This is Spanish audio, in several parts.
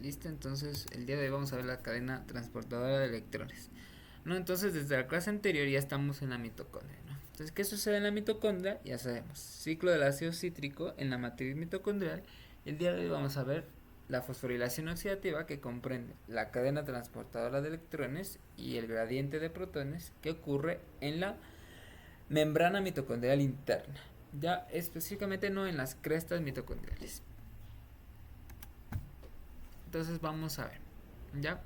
Listo, entonces el día de hoy vamos a ver la cadena transportadora de electrones. ¿No? Entonces desde la clase anterior ya estamos en la mitocondria, ¿no? Entonces, ¿qué sucede en la mitocondria? Ya sabemos, ciclo del ácido cítrico en la matriz mitocondrial. El día de hoy vamos a ver la fosforilación oxidativa, que comprende la cadena transportadora de electrones y el gradiente de protones que ocurre en la membrana mitocondrial interna, ya específicamente no en las crestas mitocondriales. Entonces vamos a ver, ¿ya?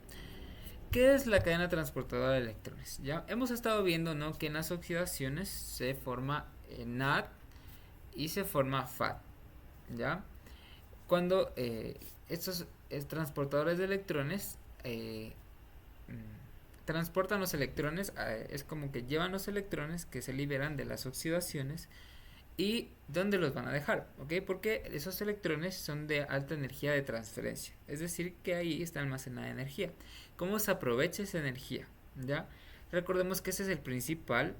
¿Qué es la cadena transportadora de electrones? Ya hemos estado viendo, ¿no?, que en las oxidaciones se forma NAD y se forma FAD, ¿ya? Cuando estos transportadores de electrones transportan los electrones, es como que llevan los electrones que se liberan de las oxidaciones. ¿Y dónde los van a dejar? ¿Ok? Porque esos electrones son de alta energía de transferencia. Es decir, que ahí está almacenada energía. ¿Cómo se aprovecha esa energía? ¿Ya? Recordemos que ese es el principal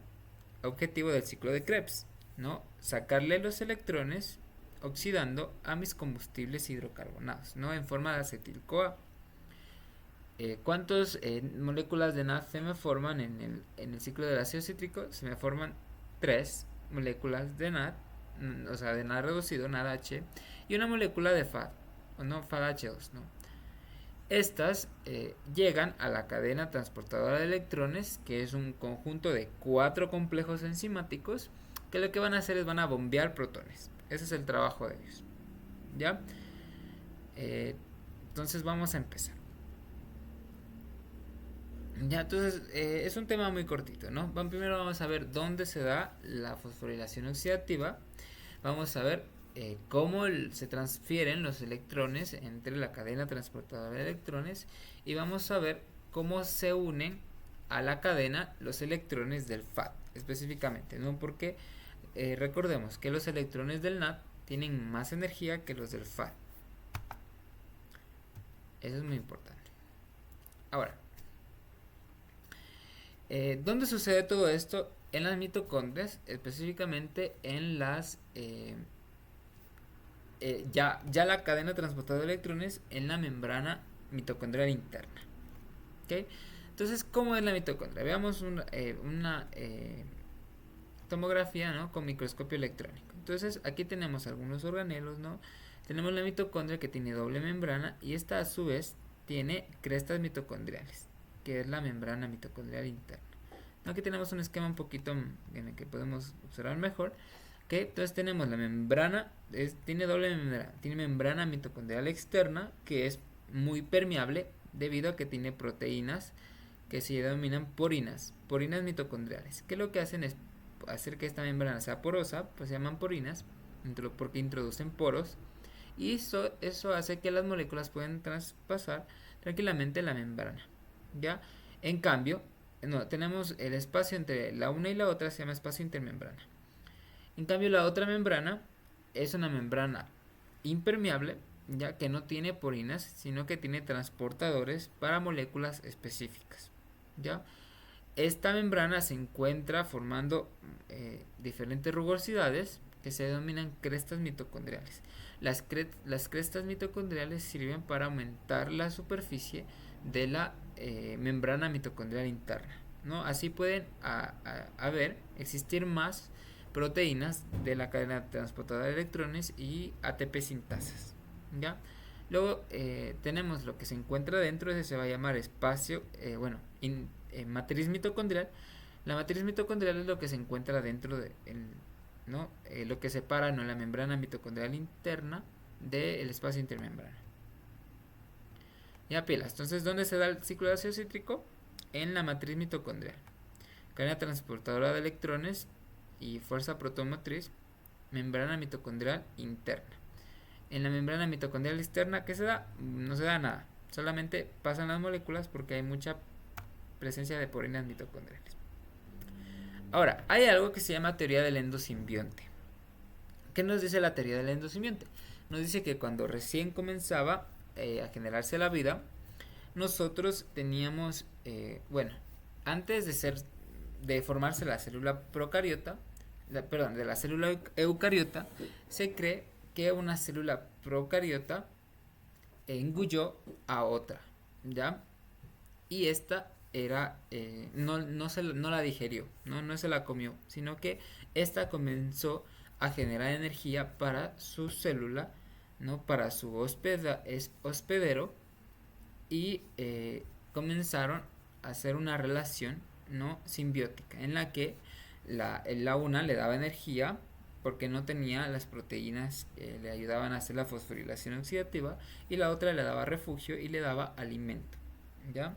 objetivo del ciclo de Krebs, ¿no? Sacarle los electrones oxidando a mis combustibles hidrocarbonados, ¿no? En forma de acetil-CoA. ¿Cuántas moléculas de NAD se me forman en el ciclo del ácido cítrico? Se me forman 3 moléculas de NAD, o sea, de NAD reducido, NADH, y una molécula de FAD, o no, FADH2, ¿no? Estas llegan a la cadena transportadora de electrones, que es un conjunto de 4 complejos enzimáticos, que lo que van a hacer es van a bombear protones. Ese es el trabajo de ellos, ¿ya? Entonces vamos a empezar. Ya, entonces es un tema muy cortito, ¿no? Primero vamos a ver dónde se da la fosforilación oxidativa. Vamos a ver cómo se transfieren los electrones entre la cadena transportadora de electrones. Y vamos a ver cómo se unen a la cadena los electrones del FAD, específicamente, ¿no? Porque recordemos que los electrones del NAD tienen más energía que los del FAD. Eso es muy importante. Ahora, ¿dónde sucede todo esto? En las mitocondrias, específicamente en las ya la cadena transportadora de electrones en la membrana mitocondrial interna. ¿Okay? Entonces, ¿cómo es la mitocondria? Veamos una tomografía, ¿no?, con microscopio electrónico. Entonces, aquí tenemos algunos organelos, ¿no? Tenemos la mitocondria, que tiene doble membrana, y esta a su vez tiene crestas mitocondriales, que es la membrana mitocondrial interna. Aquí tenemos un esquema un poquito en el que podemos observar mejor. ¿Okay? Entonces tenemos la membrana, tiene doble membrana, tiene membrana mitocondrial externa, que es muy permeable debido a que tiene proteínas que se denominan porinas mitocondriales, que lo que hacen es hacer que esta membrana sea porosa, pues se llaman porinas, porque introducen poros, y eso hace que las moléculas puedan traspasar tranquilamente la membrana, ¿ya? En cambio, no, tenemos el espacio entre la una y la otra, se llama espacio intermembrana. En cambio, la otra membrana es una membrana impermeable, ya que no tiene porinas, sino que tiene transportadores para moléculas específicas, ¿ya? Esta membrana se encuentra formando diferentes rugosidades que se denominan crestas mitocondriales. Las crestas mitocondriales sirven para aumentar la superficie de la membrana mitocondrial interna, ¿no? Así pueden existir más proteínas de la cadena transportadora de electrones y ATP sintasas, ¿ya? Luego tenemos lo que se encuentra dentro, ese se va a llamar espacio, matriz mitocondrial. La matriz mitocondrial es lo que se encuentra dentro de ¿no? Lo que separa, ¿no?, la membrana mitocondrial interna del espacio intermembrana. Ya, pilas. Entonces, ¿dónde se da el ciclo de ácido cítrico? En la matriz mitocondrial. Cadena transportadora de electrones y fuerza protomotriz, membrana mitocondrial interna. En la membrana mitocondrial externa, ¿qué se da? No se da nada. Solamente pasan las moléculas porque hay mucha presencia de porinas mitocondriales. Ahora, hay algo que se llama teoría del endosimbionte. ¿Qué nos dice la teoría del endosimbionte? Nos dice que cuando recién comenzaba a generarse la vida, nosotros teníamos, antes de formarse la célula procariota, de la célula eucariota, se cree que una célula procariota engulló a otra, ¿ya? Y esta era, no la digerió, no se la comió, sino que esta comenzó a generar energía para su célula, ¿no? Para su hospedero, y comenzaron a hacer una relación, ¿no? Simbiótica, en la que la una le daba energía porque no tenía las proteínas que le ayudaban a hacer la fosforilación oxidativa, y la otra le daba refugio y le daba alimento, ¿ya?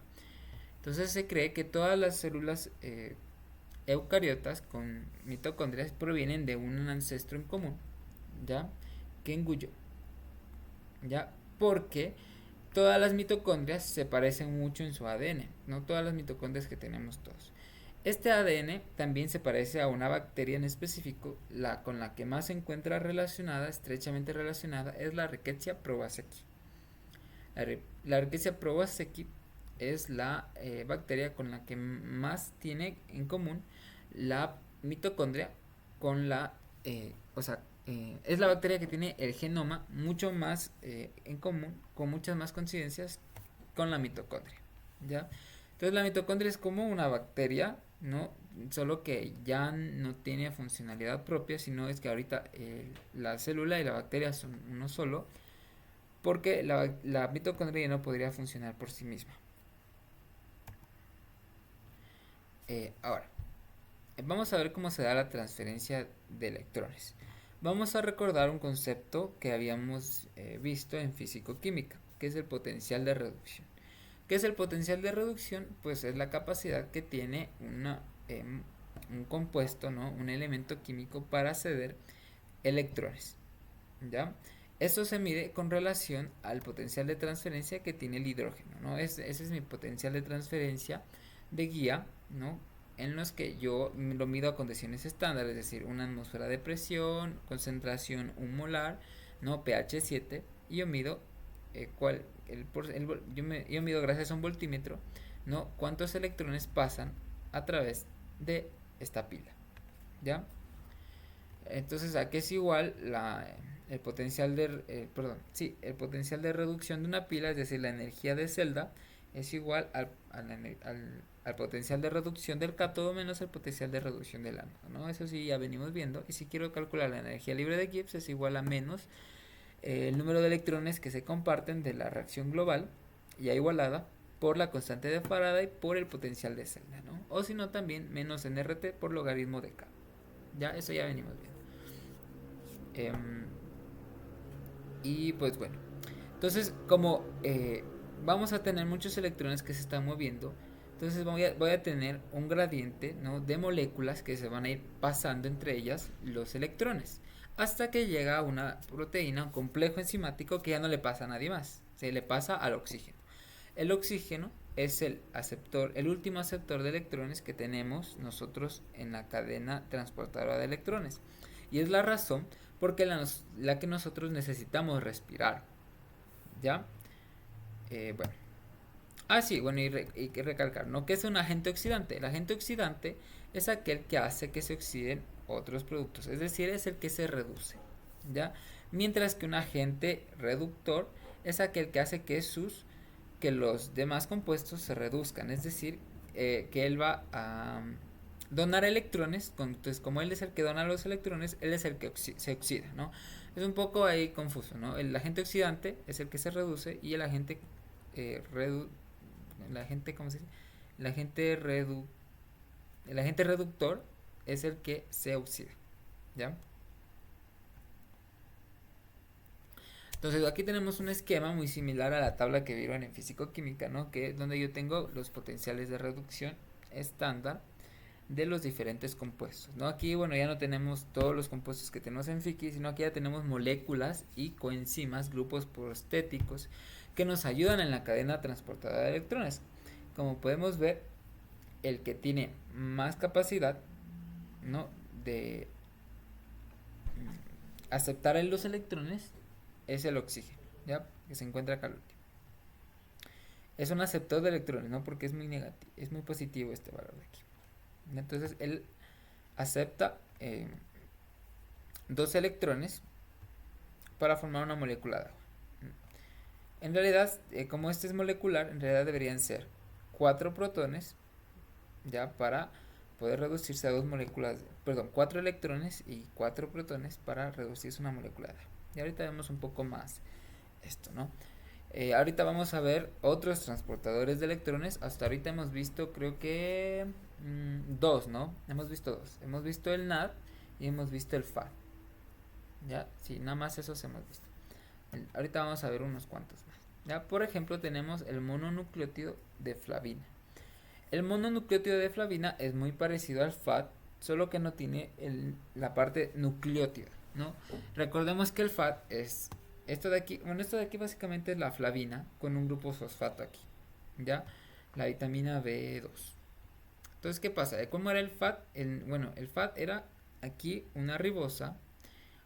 Entonces se cree que todas las células eucariotas con mitocondrias provienen de un ancestro en común, ¿ya? Que engulló, ¿ya? Porque todas las mitocondrias se parecen mucho en su ADN, no todas las mitocondrias que tenemos todos. Este ADN también se parece a una bacteria en específico, la con la que más se encuentra relacionada, estrechamente relacionada, es la Rickettsia prowazekii. La Rickettsia prowazekii es la bacteria con la que más tiene en común la mitocondria con es la bacteria que tiene el genoma mucho más en común, con muchas más coincidencias con la mitocondria, ¿ya? Entonces la mitocondria es como una bacteria, ¿no? Solo que ya no tiene funcionalidad propia, sino es que ahorita la célula y la bacteria son uno solo, porque la mitocondria ya no podría funcionar por sí misma. Ahora, vamos a ver cómo se da la transferencia de electrones. Vamos a recordar un concepto que habíamos visto en físico-química, que es el potencial de reducción. ¿Qué es el potencial de reducción? Pues es la capacidad que tiene un compuesto, ¿no? Un elemento químico para ceder electrones, ¿ya? Esto se mide con relación al potencial de transferencia que tiene el hidrógeno, ¿no? Ese es mi potencial de transferencia de guía, ¿no? En los que yo lo mido a condiciones estándar, es decir, una atmósfera de presión, concentración 1 molar, ¿no? pH 7, y yo mido yo mido gracias a un voltímetro, ¿no? Cuántos electrones pasan a través de esta pila, ¿ya? Entonces aquí es igual el potencial el potencial de reducción de una pila, es decir, la energía de celda, es igual al potencial de reducción del cátodo menos el potencial de reducción del ánodo, ¿no? Eso sí ya venimos viendo. Y si quiero calcular la energía libre de Gibbs, es igual a menos el número de electrones que se comparten de la reacción global ya igualada por la constante de Faraday por el potencial de celda, ¿no? O si no, también menos nRT por logaritmo de K. Ya, eso ya venimos viendo. Y pues bueno, entonces como vamos a tener muchos electrones que se están moviendo, entonces voy a tener un gradiente, ¿no? De moléculas que se van a ir pasando entre ellas los electrones, hasta que llega a una proteína, un complejo enzimático que ya no le pasa a nadie más, se le pasa al oxígeno. El oxígeno es el último aceptor de electrones que tenemos nosotros en la cadena transportadora de electrones, y es la razón porque la que nosotros necesitamos respirar, ¿ya? Bueno. Sí, bueno, y que recalcar, ¿no? ¿Qué es un agente oxidante? El agente oxidante es aquel que hace que se oxiden otros productos, es decir, es el que se reduce, ¿ya? Mientras que un agente reductor es aquel que hace que los demás compuestos se reduzcan, es decir, que él va a donar electrones, entonces como él es el que dona los electrones, él es el que se oxida, ¿no? Es un poco ahí confuso, ¿no? El agente oxidante es el que se reduce, y el agente ¿cómo se dice? El agente reductor es el que se oxida, ¿ya? Entonces aquí tenemos un esquema muy similar a la tabla que vieron en físico-química, ¿no? Que es donde yo tengo los potenciales de reducción estándar de los diferentes compuestos, ¿no? Aquí, bueno, ya no tenemos todos los compuestos que tenemos en FICI, sino aquí ya tenemos moléculas y coenzimas, grupos prostéticos, que nos ayudan en la cadena transportada de electrones. Como podemos ver, el que tiene más capacidad, ¿no? de aceptar los electrones es el oxígeno, ¿ya? Que se encuentra acá al último. Es un aceptor de electrones, ¿no? Porque es muy negativo, es muy positivo este valor de aquí. Entonces él acepta 2 electrones para formar una molécula de agua. En realidad, como este es molecular, en realidad deberían ser 4 protones, ya para poder reducirse a dos moléculas, perdón, 4 electrones y 4 protones para reducirse a una molécula de agua. Y ahorita vemos un poco más esto, ¿no? Ahorita vamos a ver otros transportadores de electrones. Hasta ahorita hemos visto, creo que dos, ¿no? Hemos visto dos. Hemos visto el NAD y hemos visto el FAD. Ya, sí, nada más esos hemos visto. Ahorita vamos a ver unos cuantos más. Ya, por ejemplo, tenemos el mononucleótido de flavina. El mononucleótido de flavina es muy parecido al FAD, solo que no tiene la parte nucleótida, ¿no? Recordemos que el FAD es esto de aquí. Bueno, esto de aquí básicamente es la flavina con un grupo fosfato aquí, ¿ya? La vitamina B2. Entonces, ¿qué pasa? ¿Cómo era el FAD? Bueno, el FAD era aquí una ribosa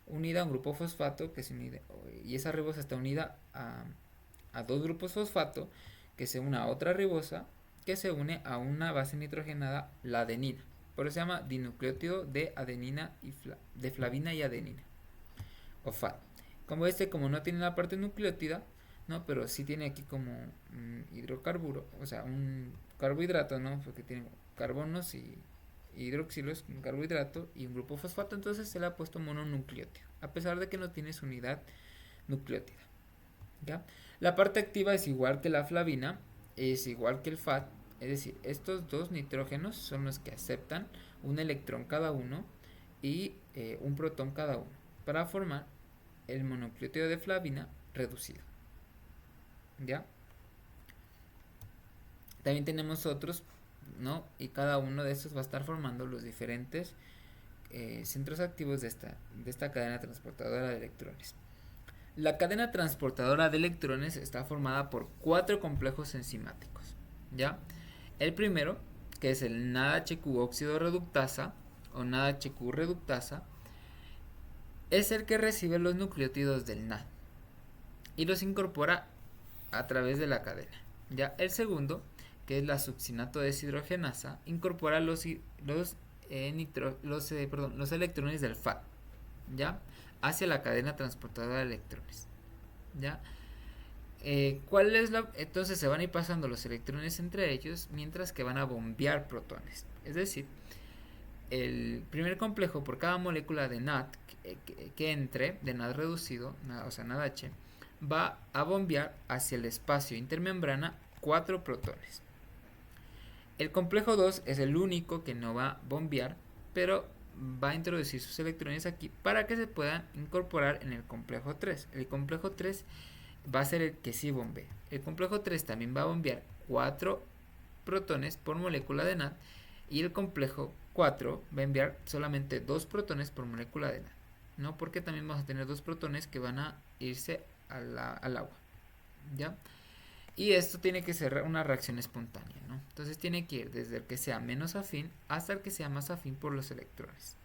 unida a un grupo fosfato que se unide, y esa ribosa está unida a dos grupos fosfato que se une a otra ribosa que se une a una base nitrogenada, la adenina. Por eso se llama dinucleótido de adenina de flavina y adenina, o FAD. Como no tiene la parte nucleótida, no, pero sí tiene aquí como un hidrocarburo, o sea, un carbohidrato, ¿no? Porque tiene carbonos y hidroxilos, un carbohidrato y un grupo fosfato, entonces se le ha puesto mononucleótido, a pesar de que no tiene su unidad nucleótida. ¿Ya? La parte activa es igual que la flavina, es igual que el FAD, es decir, estos dos nitrógenos son los que aceptan un electrón cada uno y un protón cada uno para formar el mononucleótido de flavina reducido. ¿Ya? También tenemos otros, ¿no? Y cada uno de estos va a estar formando los diferentes centros activos de esta cadena transportadora de electrones. La cadena transportadora de electrones está formada por 4 complejos enzimáticos, ¿ya? El primero, que es el NADHQ óxido reductasa o NADHQ reductasa, es el que recibe los nucleótidos del NAD y los incorpora a través de la cadena. Ya el segundo, que es la succinato deshidrogenasa, incorpora los electrones del FAD, ¿ya? Hacia la cadena transportadora de electrones, ¿ya? Entonces se van a ir pasando los electrones entre ellos mientras que van a bombear protones. Es decir, el primer complejo por cada molécula de NAD que entre, de NAD reducido, o sea NADH, va a bombear hacia el espacio intermembrana 4 protones. El complejo 2 es el único que no va a bombear, pero va a introducir sus electrones aquí para que se puedan incorporar en el complejo 3. El complejo 3 va a ser el que sí bombee. El complejo 3 también va a bombear 4 protones por molécula de NAD y el complejo 4 va a enviar solamente 2 protones por molécula de NAD, ¿no? Porque también vamos a tener 2 protones que van a irse al agua, ¿ya? Y esto tiene que ser una reacción espontánea, ¿no? Entonces tiene que ir desde el que sea menos afín hasta el que sea más afín por los electrones,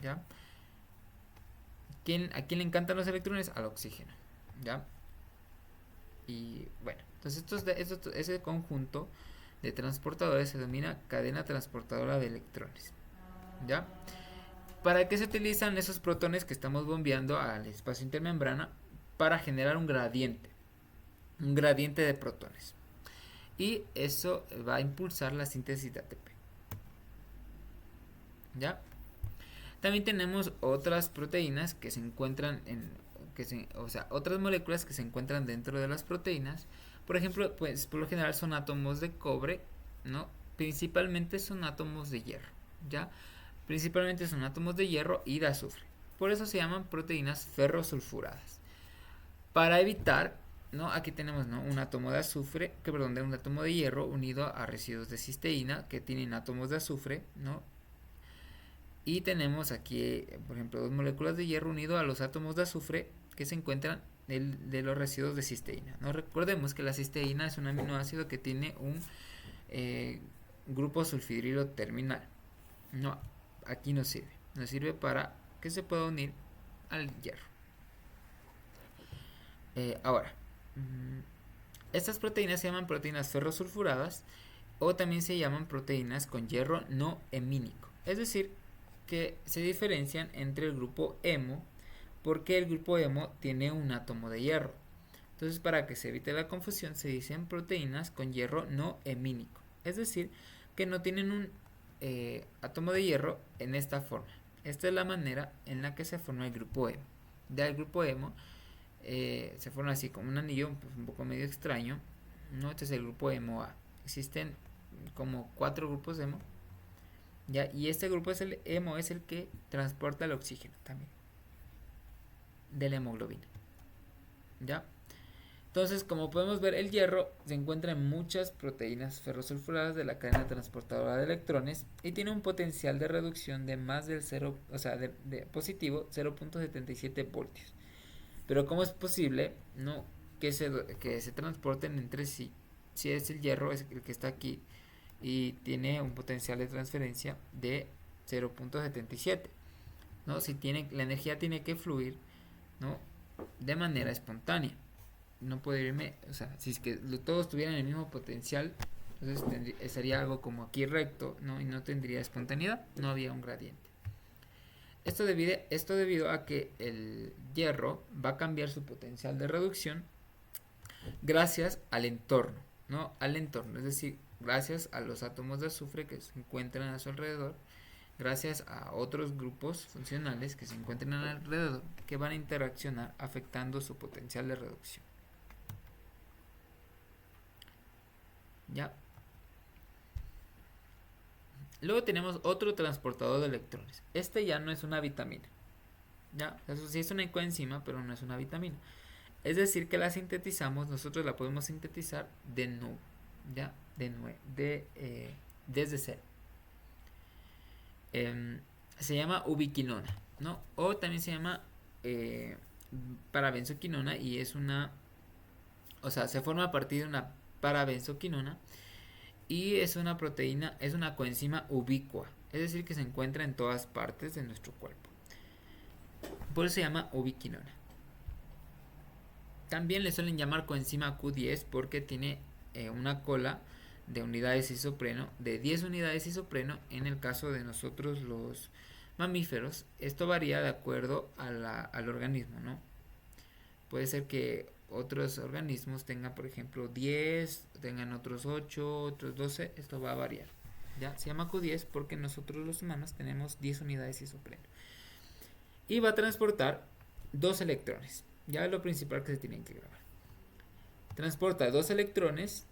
¿ya? ¿A quién le encantan los electrones? Al oxígeno, ¿ya? Y bueno, entonces ese conjunto de transportadores se denomina cadena transportadora de electrones, ¿ya? ¿Para qué se utilizan esos protones que estamos bombeando al espacio intermembrana? Para generar un gradiente de protones, y eso va a impulsar la síntesis de ATP, ¿ya? También tenemos otras proteínas que se encuentran otras moléculas que se encuentran dentro de las proteínas. Por ejemplo, pues por lo general son átomos de cobre, ¿no? Principalmente son átomos de hierro, ¿ya? Principalmente son átomos de hierro y de azufre. Por eso se llaman proteínas ferrosulfuradas. Para evitar, ¿no? Aquí tenemos, ¿no? Un átomo de azufre, de un átomo de hierro unido a residuos de cisteína que tienen átomos de azufre, ¿no? Y tenemos aquí, por ejemplo, 2 moléculas de hierro unido a los átomos de azufre que se encuentran de los residuos de cisteína, ¿no? Recordemos que la cisteína es un aminoácido que tiene un grupo sulfidrilo terminal. No, aquí nos sirve para que se pueda unir al hierro. Ahora, estas proteínas se llaman proteínas ferrosulfuradas o también se llaman proteínas con hierro no hemínico. Es decir, que se diferencian entre el grupo hemo porque el grupo hemo tiene un átomo de hierro. Entonces, para que se evite la confusión, se dicen proteínas con hierro no hemínico, es decir, que no tienen un átomo de hierro en esta forma. Esta es la manera en la que se forma el grupo hemo. Ya el grupo hemo se forma así como un anillo pues, un poco medio extraño, ¿no? Este es el grupo hemo A. Existen como 4 grupos hemo, ¿ya? Y este grupo es el hemo, es el que transporta el oxígeno también de la hemoglobina, ¿ya? Entonces, como podemos ver, el hierro se encuentra en muchas proteínas ferrosulfuradas de la cadena transportadora de electrones y tiene un potencial de reducción de más del 0, o sea, de positivo 0.77 voltios. Pero ¿cómo es posible, no, que se transporten entre sí? Si es el hierro es el que está aquí y tiene un potencial de transferencia de 0.77, ¿no? Si tiene la energía tiene que fluir, ¿no? De manera espontánea. No puede irme, o sea, si es que todos tuvieran el mismo potencial, entonces sería algo como aquí recto, ¿no? Y no tendría espontaneidad, no había un gradiente. Esto debido a que el hierro va a cambiar su potencial de reducción gracias al entorno, ¿no? Al entorno, es decir, gracias a los átomos de azufre que se encuentran a su alrededor, gracias a otros grupos funcionales que se encuentran alrededor que van a interaccionar afectando su potencial de reducción. ¿Ya? Luego tenemos otro transportador de electrones. Este ya no es una vitamina. ¿Ya? Eso sí es una coenzima, pero no es una vitamina. Es decir, que la sintetizamos, nosotros la podemos sintetizar de nuevo. ¿Ya? Desde cero. Se llama ubiquinona, ¿no? O también se llama parabenzoquinona y es una... O sea, se forma a partir de una parabenzoquinona y es una proteína, es una coenzima ubicua, es decir, que se encuentra en todas partes de nuestro cuerpo. Por eso se llama ubiquinona. También le suelen llamar coenzima Q10 porque tiene una cola de unidades isopreno, de 10 unidades isopreno en el caso de nosotros los mamíferos. Esto varía de acuerdo al organismo, ¿no? Puede ser que otros organismos tengan, por ejemplo, 10, tengan otros 8, otros 12, esto va a variar. ¿Ya? Se llama Q10 porque nosotros los humanos tenemos 10 unidades isopreno. Y va a transportar 2 electrones. Ya es lo principal que se tienen que grabar. Transporta 2 electrones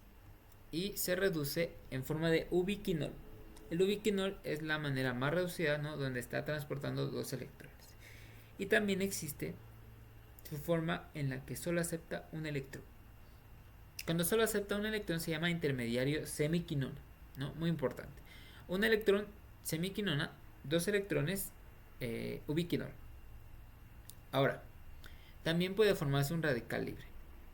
y se reduce en forma de ubiquinol. El ubiquinol es la manera más reducida, ¿no? Donde está transportando 2 electrones. Y también existe su forma en la que solo acepta un electrón. Cuando solo acepta un electrón se llama intermediario semiquinona, ¿no? Muy importante. Un electrón semiquinona, 2 electrones ubiquinol. Ahora, también puede formarse un radical libre.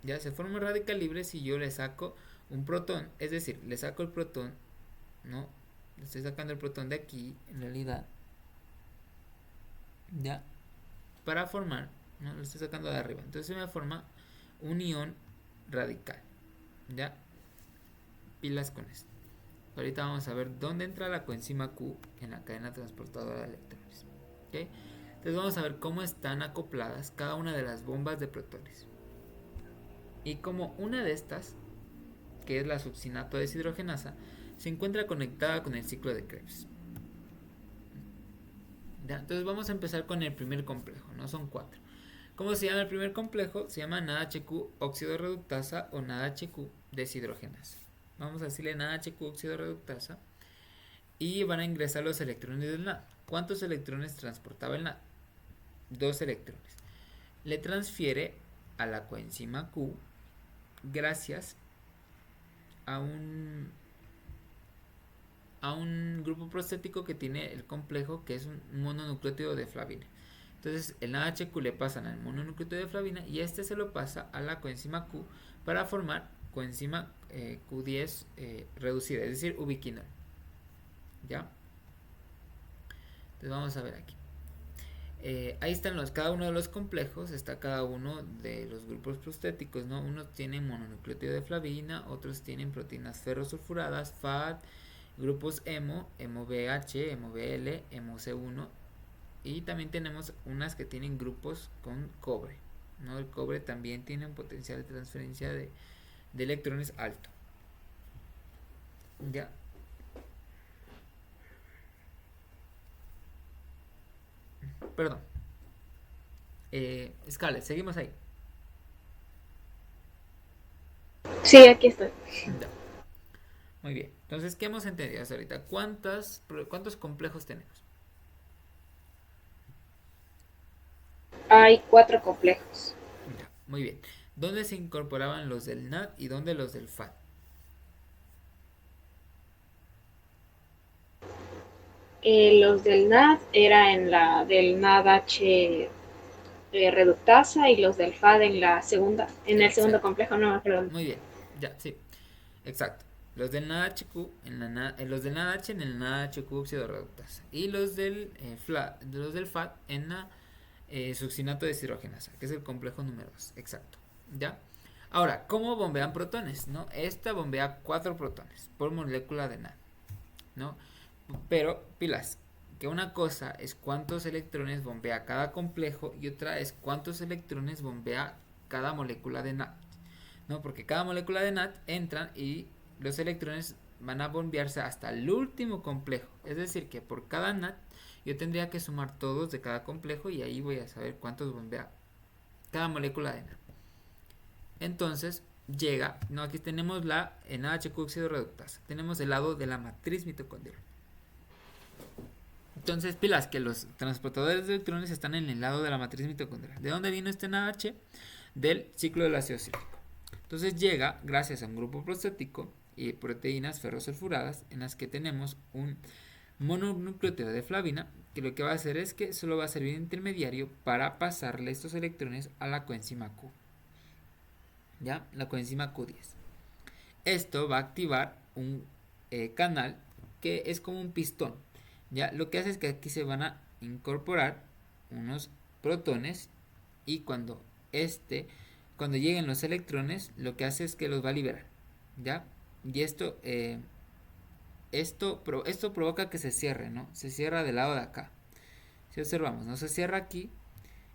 Ya se forma un radical libre si yo le saco un protón, es decir, le saco el protón, ¿no? Le estoy sacando el protón de aquí, en realidad, ya, para formar, ¿no? Lo estoy sacando de arriba. Entonces se me forma un ion radical, ¿ya? Pilas con esto. Ahorita vamos a ver dónde entra la coenzima Q en la cadena transportadora de electrones. ¿Okay? Entonces vamos a ver cómo están acopladas cada una de las bombas de protones. Y como una de estas, que es la succinato deshidrogenasa, se encuentra conectada con el ciclo de Krebs. ¿Ya? Entonces vamos a empezar con el primer complejo, ¿no? Son 4. ¿Cómo se llama el primer complejo? Se llama NADHQ óxido reductasa o NADHQ deshidrogenasa. Vamos a decirle NADHQ óxido reductasa y van a ingresar los electrones del NAD. ¿Cuántos electrones transportaba el NAD? 2 electrones. Le transfiere a la coenzima Q gracias a un grupo prostético que tiene el complejo que es un mononucleótido de flavina. Entonces el NADHQ le pasan al mononucleótido de flavina y este se lo pasa a la coenzima Q para formar coenzima Q10 reducida, es decir, ubiquinol. ¿Ya? Entonces vamos a ver aquí. Ahí están cada uno de los complejos, está cada uno de los grupos prostéticos, ¿no? Unos tienen mononucleótido de flavina, otros tienen proteínas ferrosulfuradas, FAT, grupos hemo, HemoBH, HemoBl, HemoC1 y también tenemos unas que tienen grupos con cobre, ¿no? El cobre también tiene un potencial de transferencia de electrones alto. Ya. Perdón. Scarlett, seguimos ahí. Sí, aquí estoy. Ya. Muy bien. Entonces, ¿qué hemos entendido hasta ahorita? ¿Cuántos complejos tenemos? Hay 4 complejos. Ya. Muy bien. ¿Dónde se incorporaban los del NAD y dónde los del FAD? Los del NAD era en la del NADH reductasa y los del FAD en el segundo Exacto. complejo, no me acuerdo. Muy bien. Ya, sí. Exacto. Los del NADHQ los del NADH en el NADHQ óxido reductasa y los del FAD en la succinato deshidrogenasa, que es el complejo número 2. Exacto. ¿Ya? Ahora, ¿cómo bombean protones? ¿No? Esta bombea 4 protones por molécula de NAD, ¿no? Pero, pilas, que una cosa es cuántos electrones bombea cada complejo y otra es cuántos electrones bombea cada molécula de NAD, ¿no? Porque cada molécula de NAD entran y los electrones van a bombearse hasta el último complejo. Es decir, que por cada NAD yo tendría que sumar todos de cada complejo y ahí voy a saber cuántos bombea cada molécula de NAD. Entonces llega, no, aquí tenemos la NAHQ óxido reductasa. Tenemos el lado de la matriz mitocondrial. Entonces, pilas, que los transportadores de electrones están en el lado de la matriz mitocondrial. ¿De dónde vino este NAH? Del ciclo del ácido cítrico. Entonces llega gracias a un grupo prostático y proteínas ferrosulfuradas en las que tenemos un mononucleótido de flavina que lo que va a hacer es que solo va a servir de intermediario para pasarle estos electrones a la coenzima Q. ¿Ya? La coenzima Q10. Esto va a activar un canal que es como un pistón. ¿Ya? Lo que hace es que aquí se van a incorporar unos protones y cuando lleguen los electrones, lo que hace es que los va a liberar. ¿Ya? Y esto provoca que se cierre, ¿no? Se cierra del lado de acá. Si observamos, ¿no? Se cierra aquí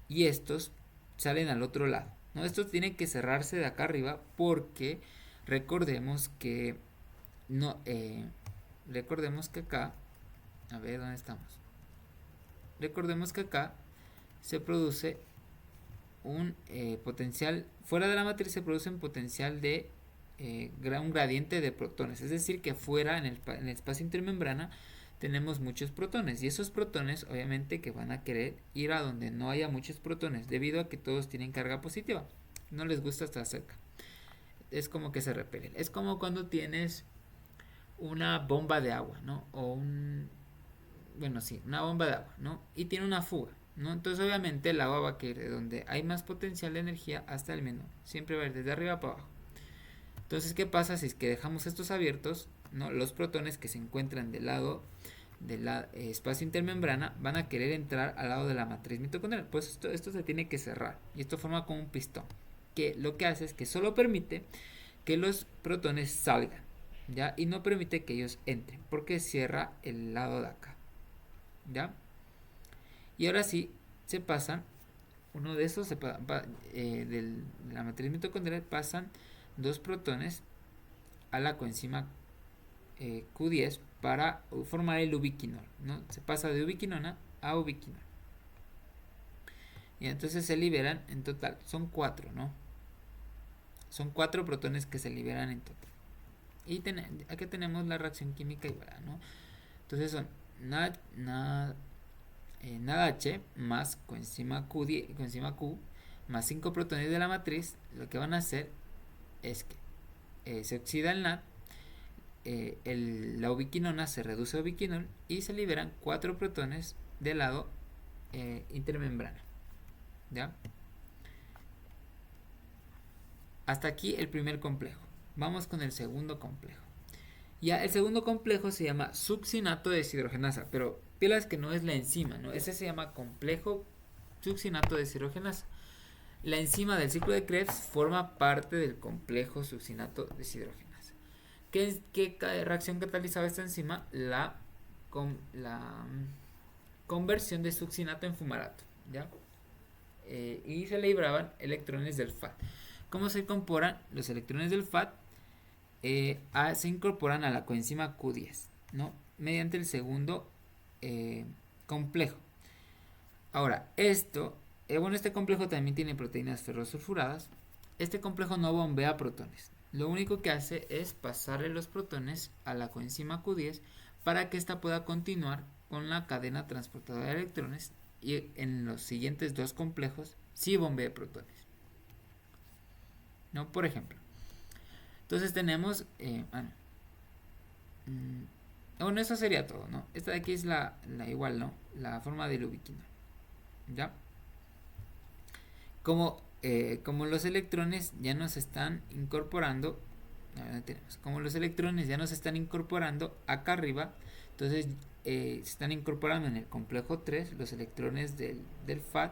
y estos salen al otro lado, ¿no? Estos tienen que cerrarse de acá arriba porque recordemos que no, recordemos que acá, a ver, ¿dónde estamos? Recordemos que acá se produce un potencial, fuera de la matriz se produce un potencial de un gradiente de protones, es decir que fuera en el espacio intermembrana tenemos muchos protones y esos protones obviamente que van a querer ir a donde no haya muchos protones debido a que todos tienen carga positiva, no les gusta estar cerca, es como que se repelen, es como cuando tienes una bomba de agua, ¿no? Bueno, sí, una bomba de agua, ¿no? Y tiene una fuga, ¿no? Entonces obviamente el agua va a caer de donde hay más potencial de energía hasta el menor, siempre va a ir desde arriba para abajo. Entonces, ¿qué pasa si es que dejamos estos abiertos? ¿No? Los protones que se encuentran del lado del espacio intermembrana van a querer entrar al lado de la matriz mitocondrial. Pues esto se tiene que cerrar y esto forma como un pistón que lo que hace es que solo permite que los protones salgan, ¿ya? Y no permite que ellos entren porque cierra el lado de acá, ¿ya? Y ahora sí se pasan, uno de estos de la matriz mitocondrial pasan dos protones a la coenzima Q10 para formar el ubiquinol, ¿no? Se pasa de ubiquinona a ubiquinol. Y entonces se liberan en total, son 4, ¿no? Son 4 protones que se liberan en total. Y aquí tenemos la reacción química igual, ¿no? Entonces son NADH más coenzima Q más 5 protones de la matriz. Lo que van a hacer es que se oxida el NAD, la ubiquinona se reduce a ubiquinol y se liberan 4 protones del lado intermembrana. ¿Ya? Hasta aquí el primer complejo. Vamos con el segundo complejo. Ya el segundo complejo se llama succinato deshidrogenasa, pero pilas que no es la enzima, ¿no? Ese se llama complejo succinato deshidrogenasa. La enzima del ciclo de Krebs forma parte del complejo succinato deshidrogenasa. ¿Qué reacción catalizaba esta enzima? La conversión de succinato en fumarato, ¿ya? y se libraban electrones del FAD. ¿Cómo se incorporan los electrones del FAD? Se incorporan a la coenzima Q10, ¿no? Mediante el segundo complejo. Ahora, este complejo también tiene proteínas ferrosulfuradas. Este complejo no bombea protones. Lo único que hace es pasarle los protones a la coenzima Q10 para que ésta pueda continuar con la cadena transportadora de electrones y en los siguientes dos complejos sí bombee protones, ¿no? Por ejemplo, entonces tenemos bueno, eso sería todo, ¿no? Esta de aquí es la igual, ¿no? La forma del ubiquinol, ¿ya? Como los electrones ya nos están incorporando, como los electrones ya nos están incorporando acá arriba, entonces se están incorporando en el complejo 3 los electrones del FAD.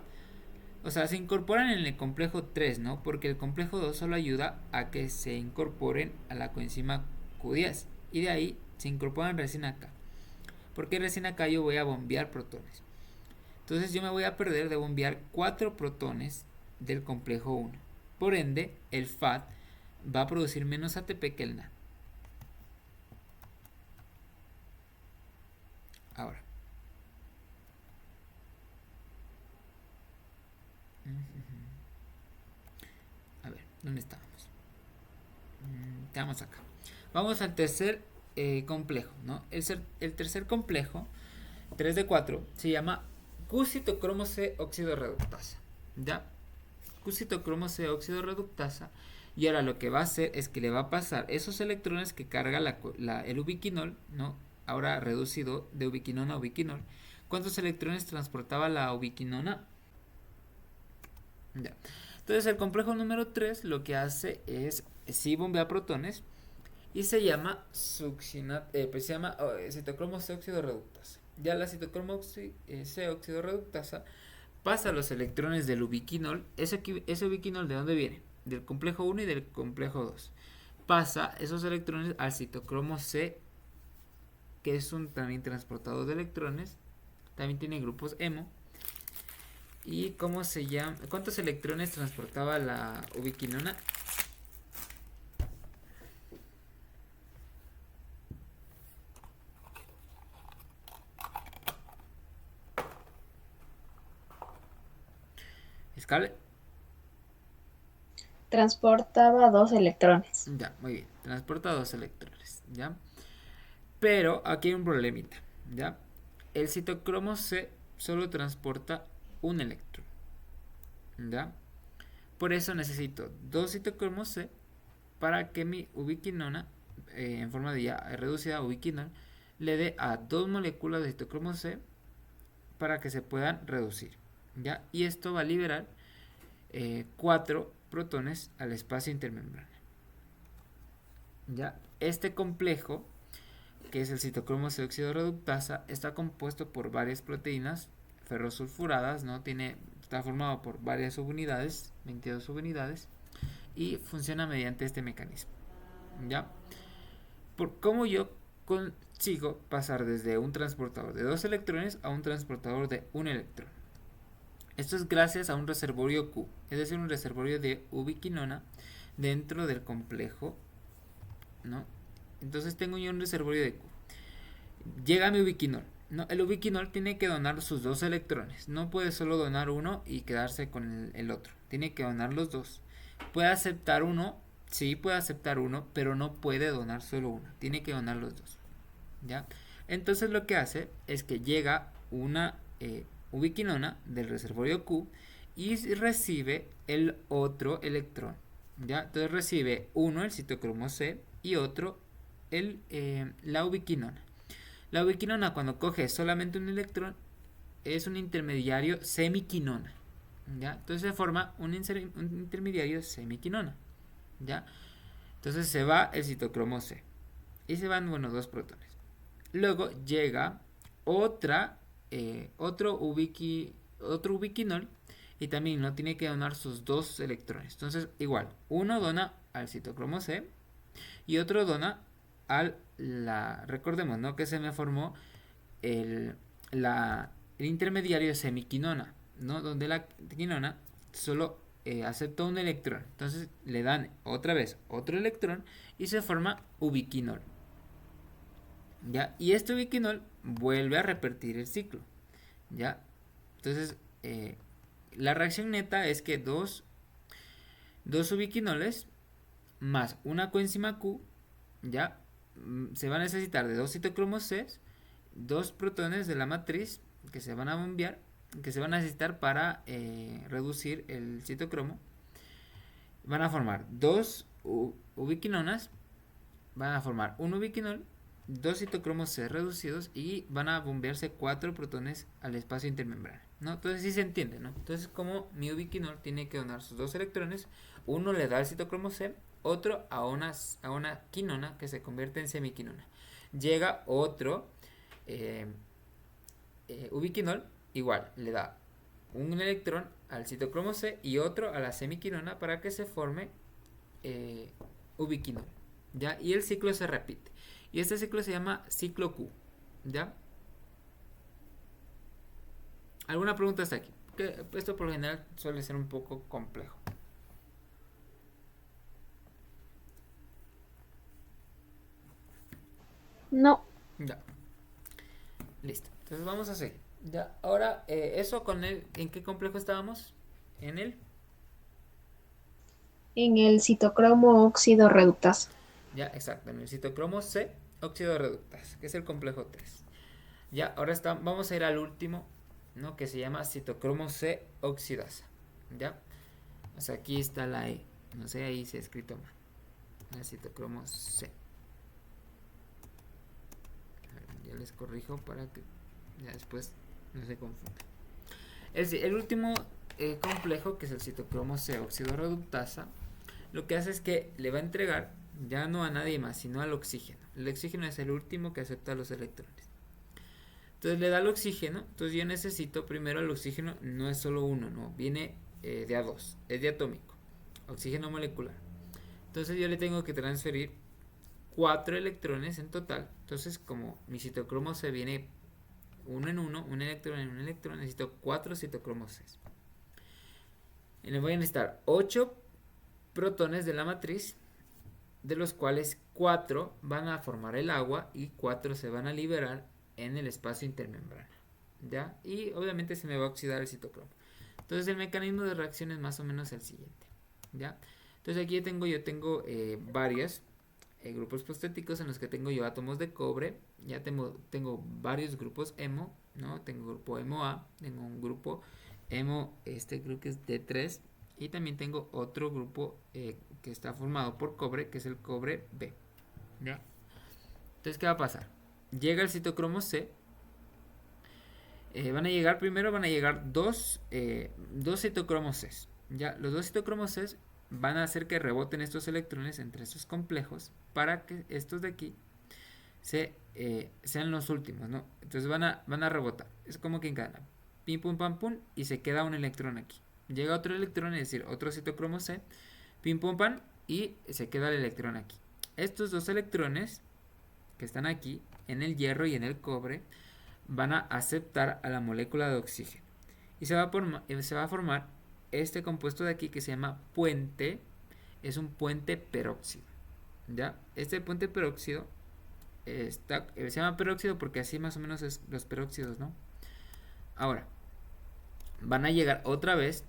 O sea, se incorporan en el complejo 3, ¿no? Porque el complejo 2 solo ayuda a que se incorporen a la coenzima Q10. Y de ahí se incorporan recién acá. Porque recién acá yo voy a bombear protones. Entonces yo me voy a perder de bombear 4 protones del complejo 1. Por ende, el FAD va a producir menos ATP que el NAD. Ahora. A ver, ¿dónde estamos? Estamos acá. Vamos al tercer complejo, ¿no? El tercer complejo, 3 de 4, se llama Q-citocromo C óxido reductasa. ¿Ya? Q-citocromo C óxido reductasa. Y ahora lo que va a hacer es que le va a pasar esos electrones que carga el ubiquinol, ¿no? Ahora reducido de ubiquinona a ubiquinol. ¿Cuántos electrones transportaba la ubiquinona? Ya. Entonces el complejo número 3 lo que hace es, sí bombea protones y se llama citocromo C óxido reductasa. Ya la citocromo C óxido reductasa pasa los electrones del ubiquinol. Ese ubiquinol, ¿de dónde viene? Del complejo 1 y del complejo 2. Pasa esos electrones al citocromo C, que es un también transportador de electrones. También tiene grupos hemo. ¿Y cómo se llama? ¿Cuántos electrones transportaba la ubiquinona? ¿Escale? Transportaba 2 electrones. Ya, muy bien. Transporta 2 electrones, ¿ya? Pero aquí hay un problemita, ¿ya? El citocromo C solo transporta un electrón, ¿ya? Por eso necesito 2 citocromos C para que mi ubiquinona, en forma de ya reducida a ubiquinol, le dé a 2 moléculas de citocromo C para que se puedan reducir, ¿ya? Y esto va a liberar 4 protones al espacio intermembrana. ¿Ya? Este complejo, que es el citocromo C óxido reductasa, está compuesto por varias proteínas ferrosulfuradas, ¿no? Está formado por varias subunidades, 22 subunidades, y funciona mediante este mecanismo, ¿ya? Por cómo yo consigo pasar desde un transportador de 2 electrones a un transportador de 1 electrón. Esto es gracias a un reservorio Q, es decir, un reservorio de ubiquinona dentro del complejo, ¿no? Entonces tengo yo un reservorio de Q. Llega mi ubiquinol, ¿no? El ubiquinol tiene que donar sus 2 electrones. No puede solo donar uno y quedarse con el otro. Tiene que donar los 2. Puede aceptar uno, sí puede aceptar uno, pero no puede donar solo uno. Tiene que donar los 2, ¿ya? Entonces lo que hace es que llega una ubiquinona del reservorio Q y recibe el otro electrón, ¿ya? Entonces recibe uno el citocromo C y otro la ubiquinona. La ubiquinona, cuando coge solamente un electrón, es un intermediario semiquinona, ¿ya? Entonces se forma un intermediario semiquinona, ¿ya? Entonces se va el citocromo C y se van, bueno, 2 protones. Luego llega otro ubiquinol y también no tiene que donar sus 2 electrones. Entonces igual, uno dona al citocromo C y otro dona recordemos, ¿no? Que se me formó el intermediario semiquinona, ¿no? Donde la quinona solo acepta un electrón. Entonces le dan otra vez otro electrón y se forma ubiquinol. ¿Ya? Y este ubiquinol vuelve a repetir el ciclo. ¿Ya? Entonces, la reacción neta es que dos ubiquinoles más una coenzima Q, ¿ya? Se va a necesitar de dos citocromos C, dos protones de la matriz que se van a bombear, que se van a necesitar para reducir el citocromo. Van a formar dos ubiquinonas, van a formar un ubiquinol, dos citocromos C reducidos y van a bombearse 4 protones al espacio intermembrana, ¿no? Entonces sí se entiende, ¿no? Entonces como mi ubiquinol tiene que donar sus dos electrones, uno le da al citocromo C, otro a una quinona que se convierte en semiquinona. Llega otro ubiquinol, igual, le da un electrón al citocromo C y otro a la semiquinona para que se forme ubiquinol, ¿ya? Y el ciclo se repite. Y este ciclo se llama ciclo Q, ¿ya? ¿Alguna pregunta hasta aquí? Porque esto por lo general suele ser un poco complejo. No. Ya. Listo. Entonces vamos a seguir. Ya. Ahora, eso con el... ¿En qué complejo estábamos? En el... En el citocromo óxido reductasa. Ya, exacto. En el citocromo C, óxido reductasa, que es el complejo 3. Ya, ahora vamos a ir al último, ¿no? Que se llama citocromo C oxidasa. ¿Ya? O sea, aquí está la E. No sé, ahí se ha escrito mal. El citocromo C. Ya les corrijo para que ya después no se confunda. El último complejo, que es el citocromo C óxido reductasa, lo que hace es que le va a entregar ya no a nadie más, sino al oxígeno. El oxígeno es el último que acepta los electrones. Entonces le da el oxígeno. Entonces yo necesito primero el oxígeno, no es solo uno, no, viene de a dos, es diatómico, oxígeno molecular. Entonces yo le tengo que transferir 4 electrones en total. Entonces como mi citocromo se viene uno en uno, un electrón en un electrón, necesito 4 citocromos C. Y le voy a necesitar 8 protones de la matriz, de los cuales 4 van a formar el agua y 4 se van a liberar en el espacio intermembrana, ¿ya? Y obviamente se me va a oxidar el citocromo. Entonces el mecanismo de reacción es más o menos el siguiente, ¿ya? Entonces aquí yo tengo varios grupos prostéticos en los que tengo yo átomos de cobre. Ya tengo varios grupos hemo, ¿no? Tengo grupo hemo A, tengo un grupo hemo, creo que es D3, y también tengo otro grupo que está formado por cobre, que es el cobre B, ¿ya? Entonces, ¿qué va a pasar? Llega el citocromo C. Van a llegar dos citocromos C. Ya, los dos citocromos C van a hacer que reboten estos electrones entre estos complejos para que estos de aquí sean los últimos, ¿no? Entonces van a rebotar. Es como que encadena. Pim, pum, pam, pum. Y se queda un electrón aquí. Llega otro electrón, es decir, otro citocromo C. Pim, pum, pam. Y se queda el electrón aquí. Estos dos electrones que están aquí, en el hierro y en el cobre, van a aceptar a la molécula de oxígeno. Y se va a formar este compuesto de aquí que se llama puente. Es un puente peróxido, ¿ya? Este puente peróxido se llama peróxido porque así más o menos es los peróxidos, ¿no? Ahora, van a llegar otra vez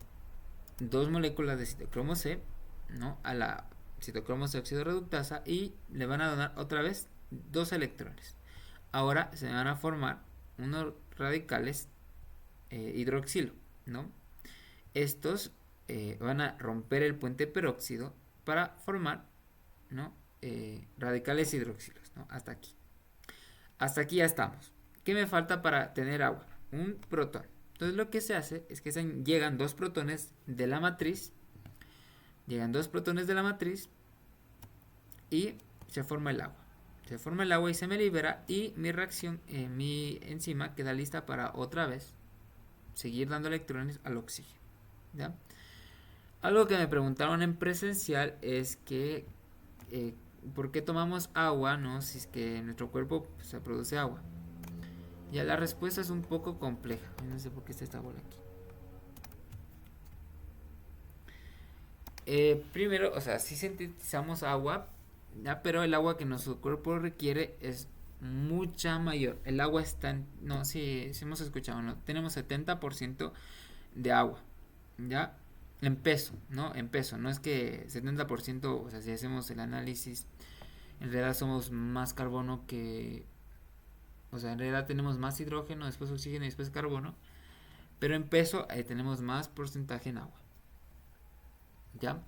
dos moléculas de citocromo C, ¿no? A la citocromo C óxido reductasa y le van a donar otra vez dos electrones. Ahora se van a formar unos radicales hidroxilo, ¿no? Estos van a romper el puente peróxido para formar, ¿no? Radicales hidroxilos, ¿no? Hasta aquí. Hasta aquí ya estamos. ¿Qué me falta para tener agua? Un protón. Entonces lo que se hace es que llegan dos protones de la matriz. Llegan dos protones de la matriz y se forma el agua. Se forma el agua y se me libera y mi reacción, mi enzima queda lista para otra vez seguir dando electrones al oxígeno, ¿ya? Algo que me preguntaron en presencial es que ¿por qué tomamos agua, no? Si es que en nuestro cuerpo se produce agua. Ya la respuesta es un poco compleja. No sé por qué está esta bola aquí. Primero, o sea, sí sintetizamos agua, ¿ya? Pero el agua que nuestro cuerpo requiere es mucha mayor. El agua está no, sí, sí hemos escuchado, ¿no? Tenemos 70% de agua, ¿ya? En peso, ¿no? En peso, no es que 70%, o sea, si hacemos el análisis, en realidad somos más carbono que, o sea, en realidad tenemos más hidrógeno, después oxígeno y después carbono, pero en peso tenemos más porcentaje en agua, ¿ya?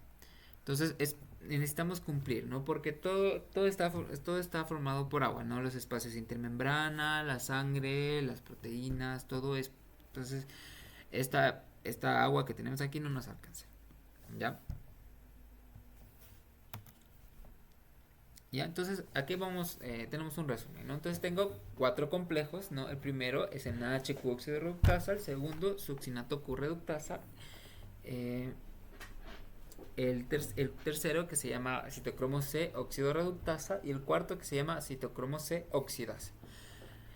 Entonces necesitamos cumplir, ¿no? Porque todo está formado por agua, ¿no? Los espacios intermembrana, la sangre, las proteínas, todo es. Entonces, esta agua que tenemos aquí no nos alcanza, ¿ya? Ya, entonces aquí vamos, tenemos un resumen, ¿no? Entonces tengo cuatro complejos, ¿no? El primero es el NaHQ óxido reductasa, el segundo succinato Q reductasa, eh, el tercero que se llama citocromo C óxido reductasa y el cuarto que se llama citocromo C oxidasa.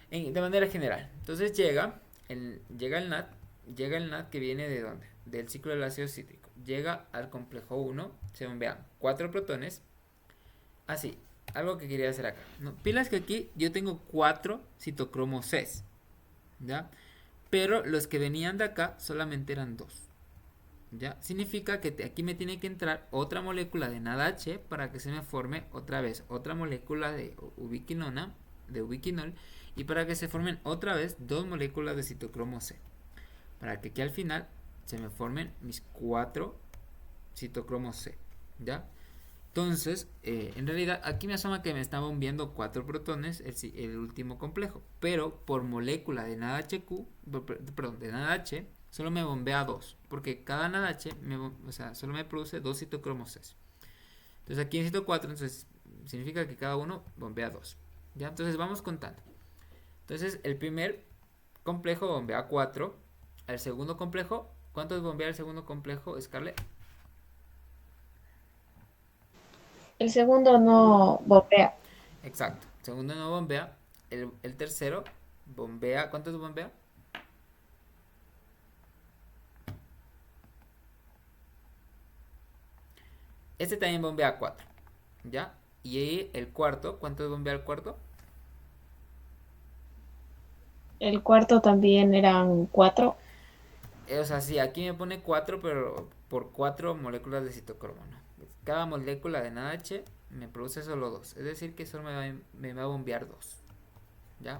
De manera general, entonces llega el NAD que viene de dónde? Del ciclo del ácido cítrico. Llega al complejo 1, se bombean 4 protones. Así, algo que quería hacer acá. ¿No? Pilas que aquí yo tengo 4 citocromos C, ¿ya? Pero los que venían de acá solamente eran 2. ¿Ya? Significa que aquí me tiene que entrar otra molécula de NADH para que se me forme otra vez otra molécula de ubiquinona, de ubiquinol, y para que se formen otra vez dos moléculas de citocromo C. Para que aquí al final se me formen mis 4 citocromos C. ¿Ya? Entonces, en realidad aquí me asoma que me está bombeando 4 protones el último complejo, pero por molécula de NADHQ, perdón, de NADH, solo me bombea 2, porque cada NADH o sea, solo me produce 2 citocromos C. Entonces aquí necesito 4, entonces significa que cada uno bombea 2. ¿Ya? Entonces vamos contando. Entonces el primer complejo bombea 4, al segundo complejo, ¿cuántos bombea el segundo complejo, Scarlett? El segundo no bombea. Exacto, el segundo no bombea, el tercero bombea, ¿cuántos bombea? Este también bombea 4, ¿ya? Y el cuarto, ¿cuántos bombea el cuarto? El cuarto también eran 4. O sea, sí, aquí me pone 4, pero por 4 moléculas de citocromo, ¿no? Cada molécula de NADH me produce solo 2, es decir, que solo me va a bombear 2, ¿ya?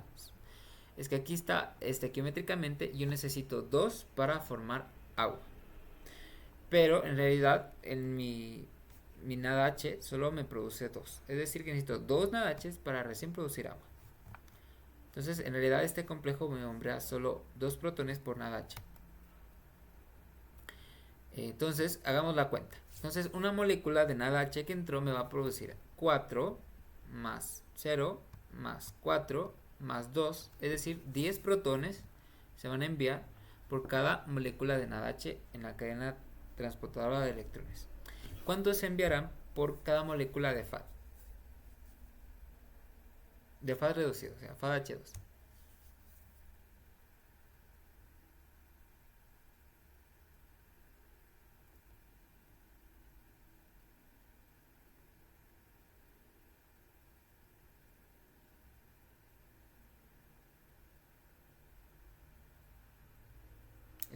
Es que aquí está, estequiométricamente, yo necesito 2 para formar agua. Pero en realidad, en mi NADH solo me produce 2. Es decir, que necesito 2 NADHs para recién producir agua. Entonces, en realidad, este complejo me bombea solo 2 protones por NADH. Entonces, hagamos la cuenta. Entonces, una molécula de NADH que entró me va a producir 4 más 0 más 4 más 2, es decir, 10 protones se van a enviar por cada molécula de NADH en la cadena transportadora de electrones. ¿Cuántos se enviarán por cada molécula de FAD? De FAD reducido, o sea, FADH2.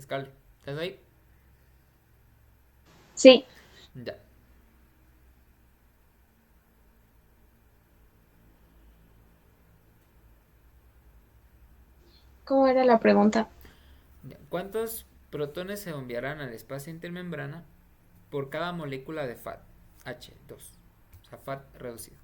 Scarlett, ¿estás ahí? Sí. Ya. ¿Cómo era la pregunta? ¿Cuántos protones se enviarán al espacio intermembrana por cada molécula de FAD H2? O sea, FAD reducido.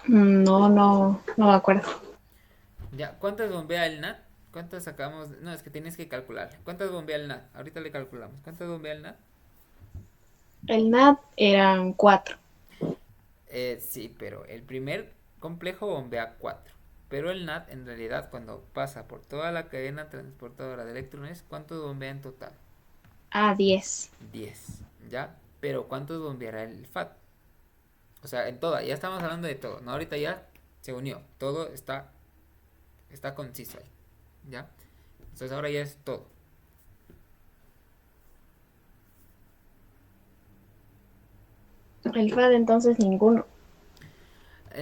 No me acuerdo. Ya, ¿cuántas bombea el NAT? ¿Cuántas sacamos? No, es que tienes que calcular. ¿Cuántas bombea el NAT? Ahorita le calculamos. ¿Cuántas bombea el NAT? El NAD eran 4. Sí, pero el primer complejo bombea 4. pero el NAD en realidad cuando pasa por toda la cadena transportadora de electrones, ¿cuántos bombea en total? A 10. 10, ¿ya? Pero ¿cuántos bombeará el FAT? O sea, en toda, ya estamos hablando de todo, ¿no? Ahorita ya se unió, todo está conciso ahí, ¿ya? Entonces ahora ya es todo. El FAD entonces ninguno.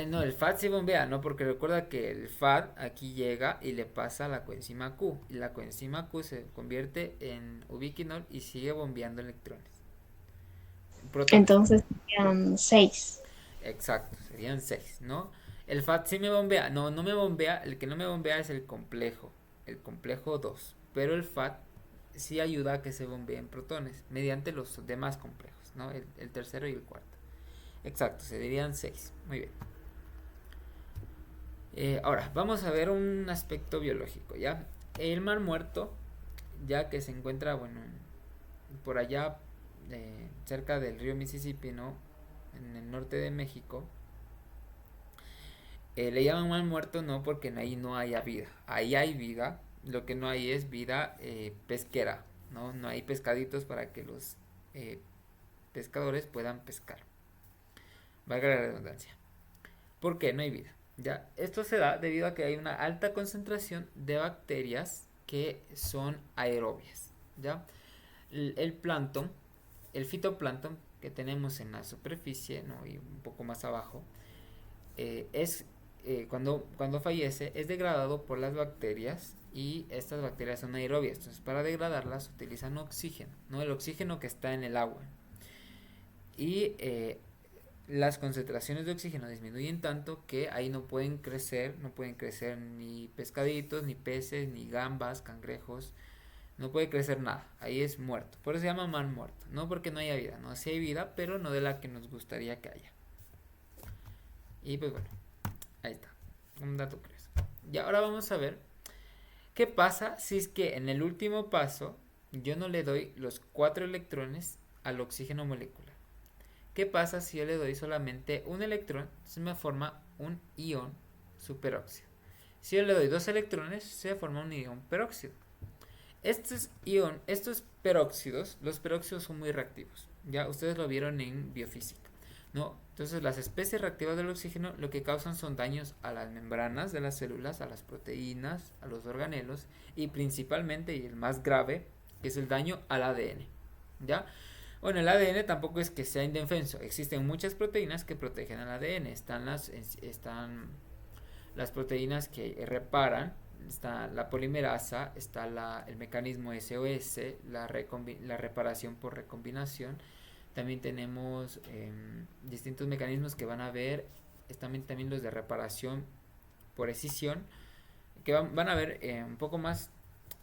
No, el FAT sí bombea, ¿no? Porque recuerda que el FAT aquí llega y le pasa a la coenzima Q. Y la coenzima Q se convierte en ubiquinol y sigue bombeando electrones. Protones, perdón. Entonces serían 6. Exacto, serían 6, ¿no? El FAT sí me bombea. No, no me bombea. El que no me bombea es el complejo. El complejo 2. Pero el FAT sí ayuda a que se bombeen protones mediante los demás complejos, ¿no? El tercero y el cuarto. Exacto, serían 6. Muy bien. Ahora, vamos a ver un aspecto biológico, ¿ya? El mar muerto, ya que se encuentra, bueno, por allá, cerca del río Mississippi, ¿no? En el norte de México, le llaman mar muerto no porque ahí no haya vida. Ahí hay vida, lo que no hay es vida pesquera, ¿no? No hay pescaditos para que los pescadores puedan pescar. Valga la redundancia. ¿Por qué no hay vida? Ya, esto se da debido a que hay una alta concentración de bacterias que son aerobias. ¿Ya? El plancton, el fitoplancton que tenemos en la superficie, ¿no? Y un poco más abajo, es cuando fallece es degradado por las bacterias y estas bacterias son aerobias. Entonces para degradarlas utilizan oxígeno, ¿no? El oxígeno que está en el agua. Y las concentraciones de oxígeno disminuyen tanto que ahí no pueden crecer ni pescaditos, ni peces, ni gambas, cangrejos, no puede crecer nada, ahí es muerto, por eso se llama mar muerto, no porque no haya vida, no, sí hay vida, pero no de la que nos gustaría que haya. Y pues bueno, ahí está, un dato curioso. Y ahora vamos a ver qué pasa si es que en el último paso yo no le doy los 4 electrones al oxígeno molecular. ¿Qué pasa si yo le doy solamente un electrón? Se me forma un ion superóxido. Si yo le doy 2 electrones, se forma un ion peróxido. Estos peróxidos, los peróxidos son muy reactivos. Ya ustedes lo vieron en biofísica, ¿no? Entonces las especies reactivas del oxígeno lo que causan son daños a las membranas de las células, a las proteínas, a los organelos y principalmente, y el más grave, es el daño al ADN. ¿Ya? Bueno, el ADN tampoco es que sea indefenso. Existen muchas proteínas que protegen al ADN. Están las proteínas que reparan. Está la polimerasa, está el mecanismo SOS, la reparación por recombinación. También tenemos distintos mecanismos que van a ver, también los de reparación por escisión, que van a ver un poco más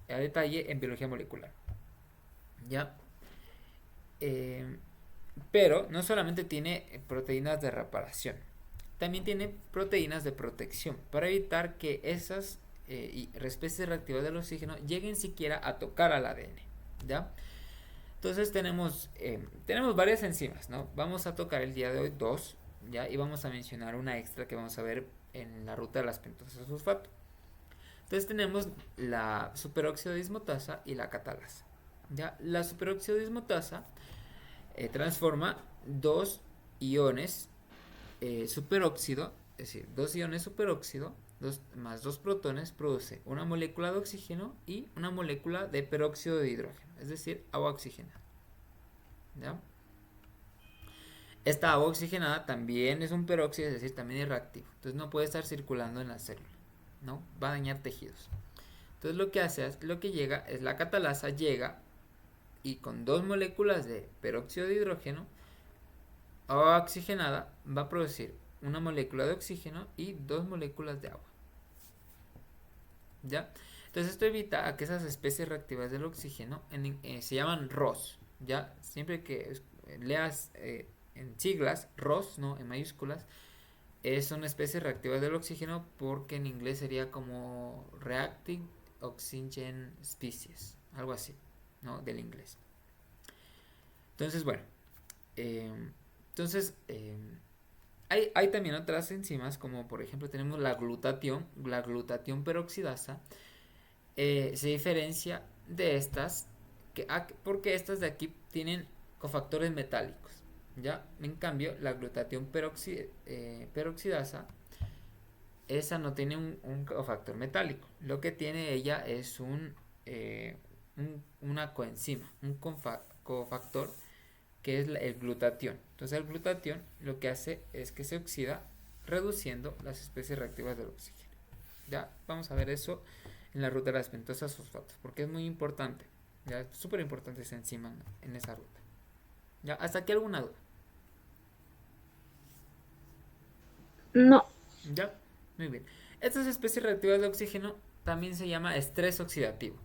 a detalle en biología molecular. ¿Ya? Eh, pero no solamente tiene proteínas de reparación, también tiene proteínas de protección para evitar que esas especies reactivas del oxígeno lleguen siquiera a tocar al ADN. ¿Ya? Entonces tenemos varias enzimas, ¿no? Vamos a tocar el día de hoy dos, ¿ya? Y vamos a mencionar una extra que vamos a ver en la ruta de las pentosas fosfato. Entonces tenemos la superóxido dismutasa y la catalasa. ¿Ya? La superóxido dismutasa transforma dos iones superóxido, es decir, dos iones superóxido más dos protones produce una molécula de oxígeno y una molécula de peróxido de hidrógeno, es decir, agua oxigenada. ¿Ya? Esta agua oxigenada también es un peróxido, es decir, también es reactivo, entonces no puede estar circulando en la célula, ¿no? Va a dañar tejidos. Entonces lo que llega es la catalasa llega y con dos moléculas de peróxido de hidrógeno, agua oxigenada va a producir una molécula de oxígeno y dos moléculas de agua. ¿Ya? Entonces esto evita a que esas especies reactivas del oxígeno se llaman ROS. ¿Ya? Siempre que leas en siglas, ROS, ¿no? En mayúsculas, son especies reactivas del oxígeno porque en inglés sería como Reactive Oxygen Species, algo así, ¿no? Del inglés. Entonces, bueno, entonces Hay también otras enzimas, como por ejemplo tenemos la glutatión peroxidasa. Se diferencia de estas, porque estas de aquí tienen cofactores metálicos. ¿Ya? En cambio, la glutatión peroxidasa, esa no tiene un cofactor metálico. Lo que tiene ella es una coenzima, un cofactor que es el glutatión. Entonces el glutatión lo que hace es que se oxida reduciendo las especies reactivas del oxígeno. Ya vamos a ver eso en la ruta de las pentosas fosfatos, porque es muy importante. Ya es súper importante esa enzima en esa ruta. Ya, ¿hasta aquí alguna duda? No. Ya, muy bien. Estas especies reactivas de oxígeno también se llama estrés oxidativo.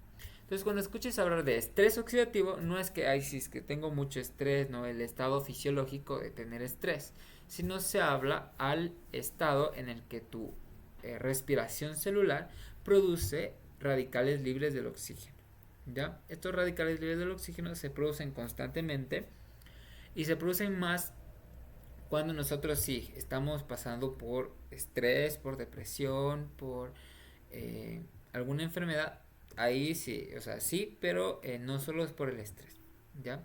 Entonces, cuando escuches hablar de estrés oxidativo, no es que, ay, si es que tengo mucho estrés, no, el estado fisiológico de tener estrés, sino se habla al estado en el que tu respiración celular produce radicales libres del oxígeno. ¿Ya? Estos radicales libres del oxígeno se producen constantemente y se producen más cuando nosotros sí estamos pasando por estrés, por depresión, por eh, alguna enfermedad. Ahí sí, o sea, sí, pero no solo es por el estrés, ¿ya?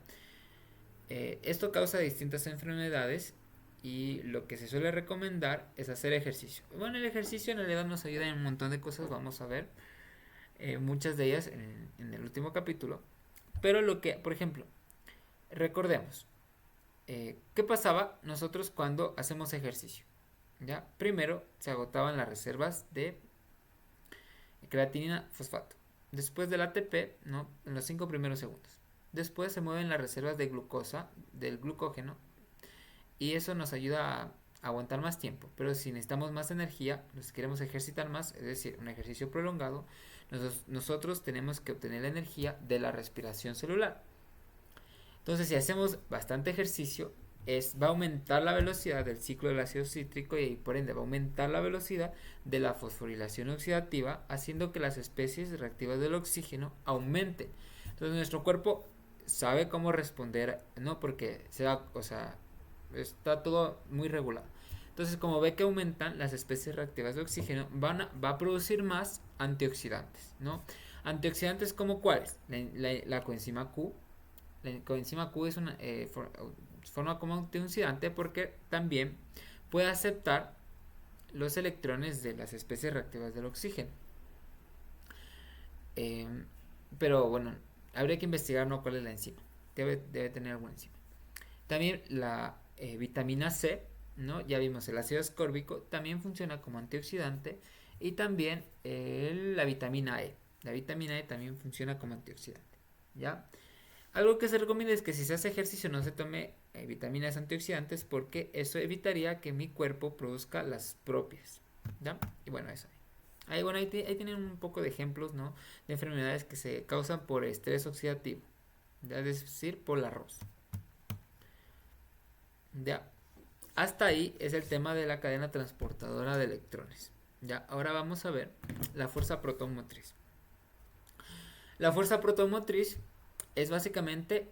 Esto causa distintas enfermedades y lo que se suele recomendar es hacer ejercicio. Bueno, el ejercicio en realidad nos ayuda en un montón de cosas, vamos a ver muchas de ellas en el último capítulo. Pero lo que, por ejemplo, recordemos, ¿qué pasaba nosotros cuando hacemos ejercicio? ¿Ya? Primero se agotaban las reservas de creatinina fosfato. Después del ATP, ¿no? En los 5 primeros segundos. Después se mueven las reservas de glucosa, del glucógeno, y eso nos ayuda a aguantar más tiempo. Pero si necesitamos más energía, nos queremos ejercitar más, es decir, un ejercicio prolongado, nosotros tenemos que obtener la energía de la respiración celular. Entonces, si hacemos bastante ejercicio, va a aumentar la velocidad del ciclo del ácido cítrico y por ende va a aumentar la velocidad de la fosforilación oxidativa, haciendo que las especies reactivas del oxígeno aumenten. Entonces, nuestro cuerpo sabe cómo responder, ¿no? Porque o sea, está todo muy regulado. Entonces, como ve que aumentan las especies reactivas de oxígeno, va a producir más antioxidantes, ¿no? Antioxidantes como cuáles? La coenzima Q. La coenzima Q es forma como antioxidante porque también puede aceptar los electrones de las especies reactivas del oxígeno. Eh, pero bueno, habría que investigar, ¿no?, cuál es la enzima. Debe tener alguna enzima. También la vitamina C, ¿no? Ya vimos el ácido ascórbico, también funciona como antioxidante. Y también la vitamina E. La vitamina E también funciona como antioxidante. ¿Ya? Algo que se recomienda es que si se hace ejercicio no se tome vitaminas antioxidantes porque eso evitaría que mi cuerpo produzca las propias. ¿Ya? Y bueno, eso. Ahí, bueno, ahí tienen un poco de ejemplos, ¿no?, de enfermedades que se causan por estrés oxidativo. ¿Ya? Es decir, por la arroz. Ya. Hasta ahí es el tema de la cadena transportadora de electrones. Ya, ahora vamos a ver la fuerza protomotriz. La fuerza protomotriz es básicamente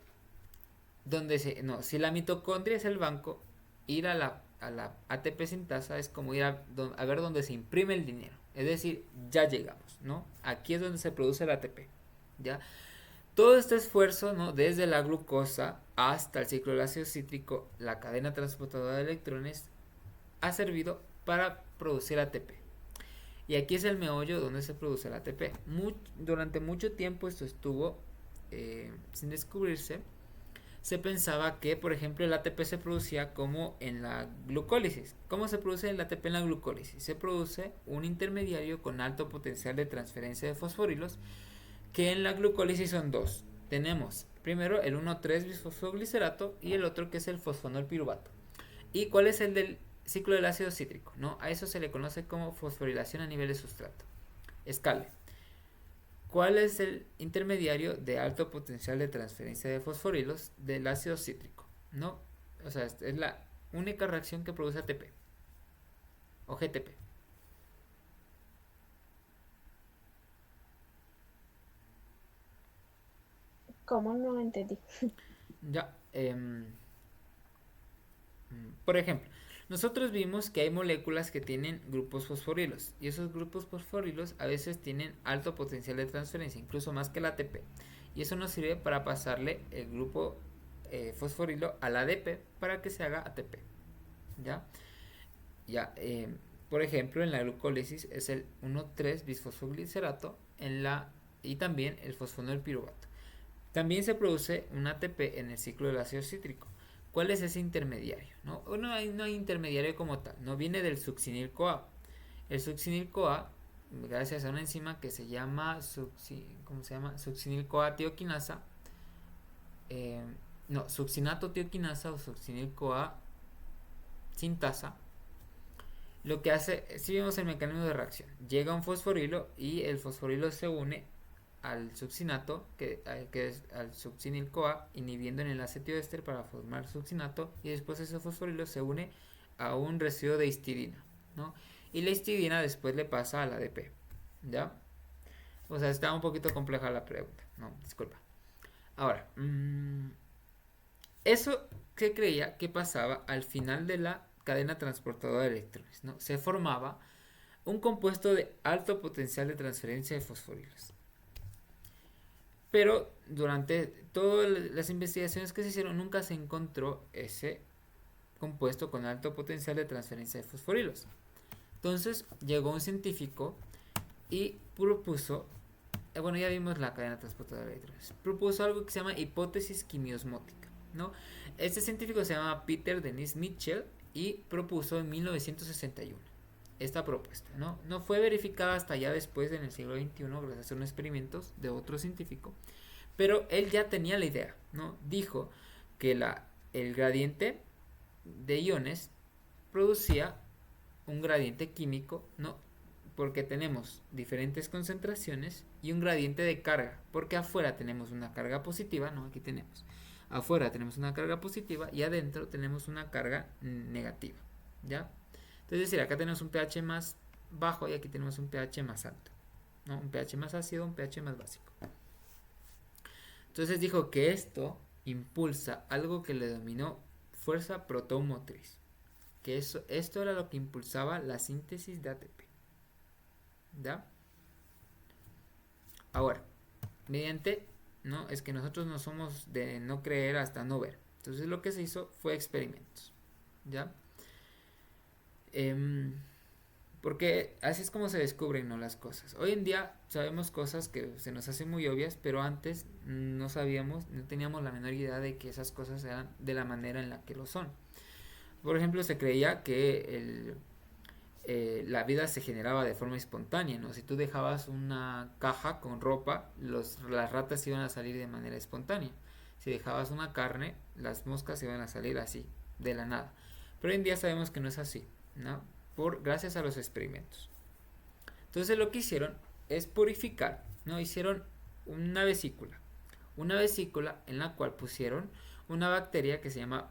no, si la mitocondria es el banco, ir a la ATP sintasa es como ir a ver dónde se imprime el dinero. Es decir, ya llegamos, ¿no? Aquí es donde se produce el ATP, ¿ya? Todo este esfuerzo, ¿no?, desde la glucosa hasta el ciclo del ácido cítrico, la cadena transportadora de electrones, ha servido para producir ATP. Y aquí es el meollo donde se produce el ATP. Durante mucho tiempo esto estuvo sin descubrirse. Se pensaba que, por ejemplo, el ATP se producía como en la glucólisis. ¿Cómo se produce el ATP en la glucólisis? Se produce un intermediario con alto potencial de transferencia de fosforilos, que en la glucólisis son dos. Tenemos primero el 1,3-bisfosfoglicerato y el otro que es el fosfonol-piruvato. ¿Y cuál es el del ciclo del ácido cítrico? ¿No? A eso se le conoce como fosforilación a nivel de sustrato. Escale. ¿Cuál es el intermediario de alto potencial de transferencia de fosforilos del ácido cítrico? ¿No? O sea, es la única reacción que produce ATP o GTP. ¿Cómo? No entendí. Ya. Por ejemplo, Nosotros vimos que hay moléculas que tienen grupos fosforilos y esos grupos fosforilos a veces tienen alto potencial de transferencia, incluso más que el ATP. Y eso nos sirve para pasarle el grupo fosforilo al ADP para que se haga ATP. ¿Ya? Ya, por ejemplo, en la glucólisis es el 1,3-bisfosfoglicerato y también el fosfonilpiruvato. También se produce un ATP en el ciclo del ácido cítrico. ¿Cuál es ese intermediario? No hay intermediario como tal, no viene del succinil-CoA. El succinil-CoA, gracias a una enzima que se llama succinil-CoA tioquinasa, succinato tioquinasa o succinil-CoA sintasa, lo que hace, si vemos el mecanismo de reacción, llega un fosforilo y el fosforilo se une al succinato, que es al succinil-CoA, inhibiendo en el acetioéster para formar succinato, y después ese fosforilo se une a un residuo de histidina, ¿no? Y la histidina después le pasa al ADP, ¿ya? O sea, está un poquito compleja la pregunta, no, disculpa. Ahora, eso se creía que pasaba al final de la cadena transportadora de electrones, ¿no? Se formaba un compuesto de alto potencial de transferencia de fosforilos. Pero durante todas las investigaciones que se hicieron nunca se encontró ese compuesto con alto potencial de transferencia de fosforilos. Entonces llegó un científico y propuso, bueno, ya vimos la cadena transportadora de electrones, propuso algo que se llama hipótesis quimiosmótica, ¿no? Este científico se llama Peter Denis Mitchell y propuso en 1961 esta propuesta, ¿no? No fue verificada hasta ya después, en el siglo XXI, gracias a unos experimentos de otro científico, pero él ya tenía la idea, ¿no? Dijo que el gradiente de iones producía un gradiente químico, ¿no? Porque tenemos diferentes concentraciones y un gradiente de carga, porque afuera tenemos una carga positiva, ¿no? Aquí tenemos, afuera tenemos una carga positiva y adentro tenemos una carga negativa, ¿ya? Es decir, acá tenemos un pH más bajo y aquí tenemos un pH más alto, ¿no? Un pH más ácido, un pH más básico. Entonces dijo que esto impulsa algo que le denominó fuerza protomotriz, que esto era lo que impulsaba la síntesis de ATP, ¿ya? Ahora, no, es que nosotros no somos de no creer hasta no ver. Entonces lo que se hizo fue experimentos, ¿ya? Porque así es como se descubren, ¿no?, las cosas. Hoy en día sabemos cosas que se nos hacen muy obvias, pero antes no sabíamos, no teníamos la menor idea de que esas cosas eran de la manera en la que lo son. Por ejemplo, se creía que la vida se generaba de forma espontánea, ¿no? Si tú dejabas una caja con ropa, las ratas iban a salir de manera espontánea. Si dejabas una carne, las moscas iban a salir así, de la nada. Pero hoy en día sabemos que no es así, ¿no? Gracias a los experimentos. Entonces lo que hicieron es purificar, ¿no? Hicieron una vesícula en la cual pusieron una bacteria que se llama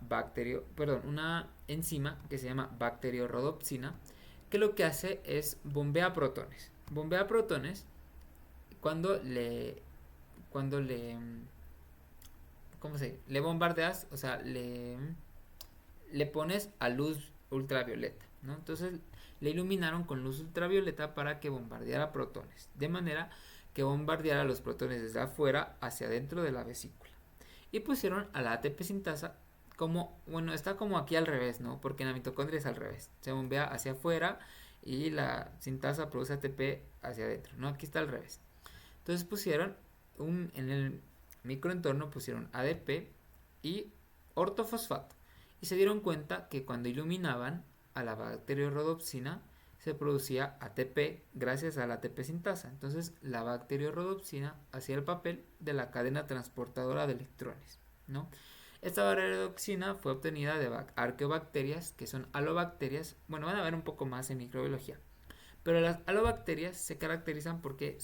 una enzima que se llama bacteriorhodopsina, que lo que hace es bombea protones cuando le ¿cómo se dice? Le bombardeas, o sea, le pones a luz ultravioleta, ¿no? Entonces le iluminaron con luz ultravioleta para que bombardeara protones, de manera que bombardeara los protones desde afuera hacia adentro de la vesícula. Y pusieron a la ATP sintasa está como aquí al revés, ¿no? Porque en la mitocondria es al revés, se bombea hacia afuera y la sintasa produce ATP hacia adentro, ¿no? Aquí está al revés. Entonces pusieron en el microentorno pusieron ADP y ortofosfato. Y se dieron cuenta que cuando iluminaban a la bacteriorhodopsina se producía ATP gracias a la ATP sintasa. Entonces la bacteriorhodopsina hacía el papel de la cadena transportadora de electrones, ¿no? Esta bacteriorhodopsina fue obtenida de arqueobacterias, que son alobacterias. Bueno, van a ver un poco más en microbiología. Pero las alobacterias se caracterizan porque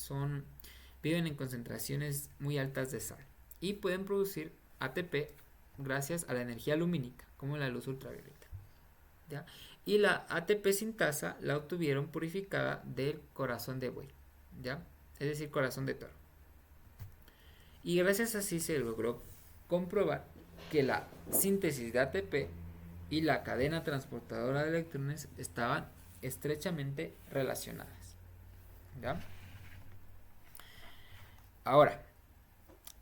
viven en concentraciones muy altas de sal y pueden producir ATP gracias a la energía lumínica, como la luz ultravioleta, ¿ya? Y la ATP sintasa la obtuvieron purificada del corazón de buey, ¿ya? Es decir, corazón de toro. Y gracias así se logró comprobar que la síntesis de ATP y la cadena transportadora de electrones estaban estrechamente relacionadas. ¿Ya? Ahora,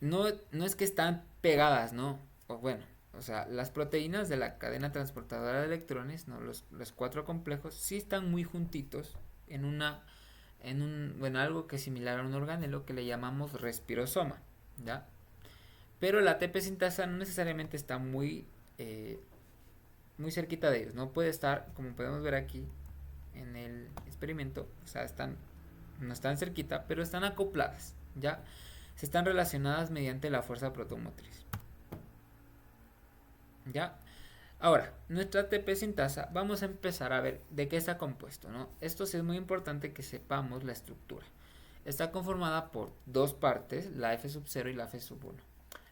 no es que están pegadas, ¿no? O bueno, o sea, las proteínas de la cadena transportadora de electrones, ¿no? Los cuatro complejos, sí están muy juntitos en bueno, algo que es similar a un organelo que le llamamos respirosoma, ¿ya? Pero la ATP sintasa no necesariamente está muy cerquita de ellos, no puede estar, como podemos ver aquí en el experimento, o sea, no están cerquita, pero están acopladas, ¿ya? Se están relacionadas mediante la fuerza protomotriz. ¿Ya? Ahora, nuestra ATP sintasa, vamos a empezar a ver de qué está compuesto, ¿no? Esto sí es muy importante que sepamos la estructura. Está conformada por dos partes, la F0 y la F1.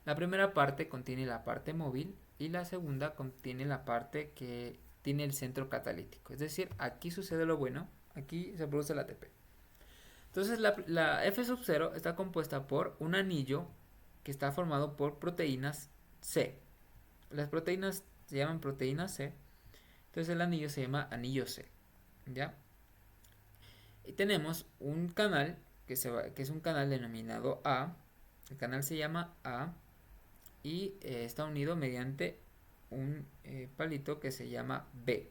La primera parte contiene la parte móvil y la segunda contiene la parte que tiene el centro catalítico. Es decir, aquí sucede lo bueno, aquí se produce la ATP. Entonces la F0 está compuesta por un anillo que está formado por proteínas C. Las proteínas se llaman proteínas C, entonces el anillo se llama anillo C, ¿ya? Y tenemos un canal que es un canal denominado A. El canal se llama A y está unido mediante un palito que se llama B,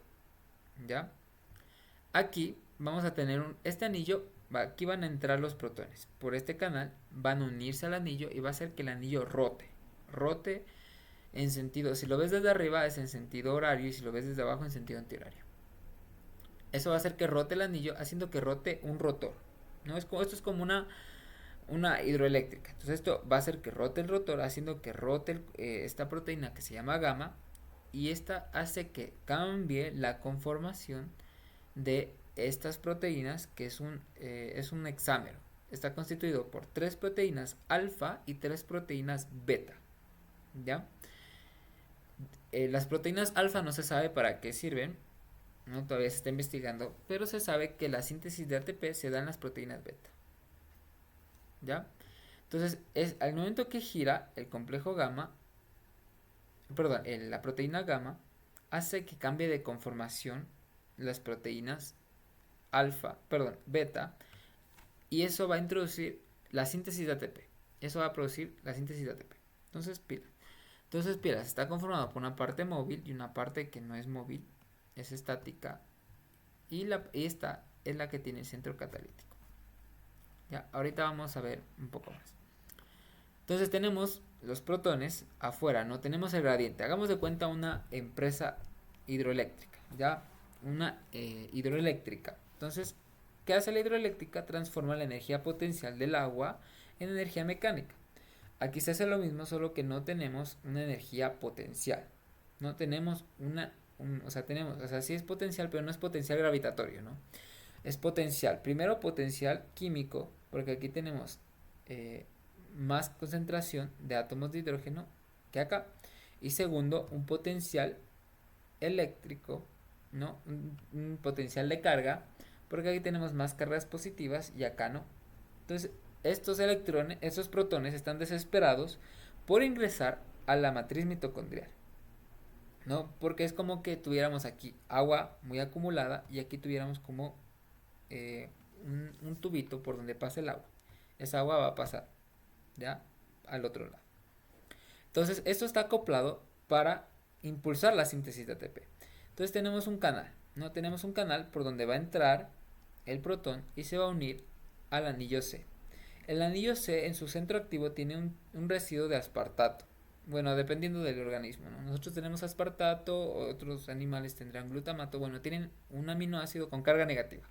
¿ya? Aquí vamos a tener este anillo, aquí van a entrar los protones. Por este canal van a unirse al anillo y va a hacer que el anillo rote en sentido, si lo ves desde arriba es en sentido horario y si lo ves desde abajo en sentido antihorario. Eso va a hacer que rote el anillo, haciendo que rote un rotor, ¿no? Esto es como una hidroeléctrica. Entonces esto va a hacer que rote el rotor, haciendo que rote esta proteína que se llama gamma, y esta hace que cambie la conformación de estas proteínas, que es un hexámero. Está constituido por 3 proteínas alfa y 3 proteínas beta, ¿ya? Las proteínas alfa no se sabe para qué sirven, ¿no? Todavía se está investigando, pero se sabe que la síntesis de ATP se da en las proteínas beta, ¿ya? Entonces, al momento que gira el complejo gamma, perdón, la proteína gamma hace que cambie de conformación las proteínas beta, y eso va a introducir la síntesis de ATP. Eso va a producir la síntesis de ATP. Entonces, pilas, está conformado por una parte móvil y una parte que no es móvil, es estática, y esta es la que tiene el centro catalítico. Ya, ahorita vamos a ver un poco más. Entonces tenemos los protones afuera, no tenemos el gradiente. Hagamos de cuenta una empresa hidroeléctrica, ya, una hidroeléctrica. Entonces, ¿qué hace la hidroeléctrica? Transforma la energía potencial del agua en energía mecánica. Aquí se hace lo mismo, solo que no tenemos una energía potencial. No tenemos o sea, sí es potencial, pero no es potencial gravitatorio, ¿no? Es potencial. Primero, potencial químico, porque aquí tenemos más concentración de átomos de hidrógeno que acá. Y segundo, un potencial eléctrico, ¿no? Un potencial de carga, porque aquí tenemos más cargas positivas y acá no. Entonces, estos protones están desesperados por ingresar a la matriz mitocondrial, ¿no? Porque es como que tuviéramos aquí agua muy acumulada y aquí tuviéramos como un tubito por donde pasa el agua. Esa agua va a pasar, ¿ya? Al otro lado. Entonces, esto está acoplado para impulsar la síntesis de ATP. Entonces, tenemos un canal, ¿no? Tenemos un canal por donde va a entrar el protón y se va a unir al anillo C. El anillo C en su centro activo tiene un residuo de aspartato. Bueno, dependiendo del organismo, ¿no? Nosotros tenemos aspartato, otros animales tendrán glutamato. Bueno, tienen un aminoácido con carga negativa.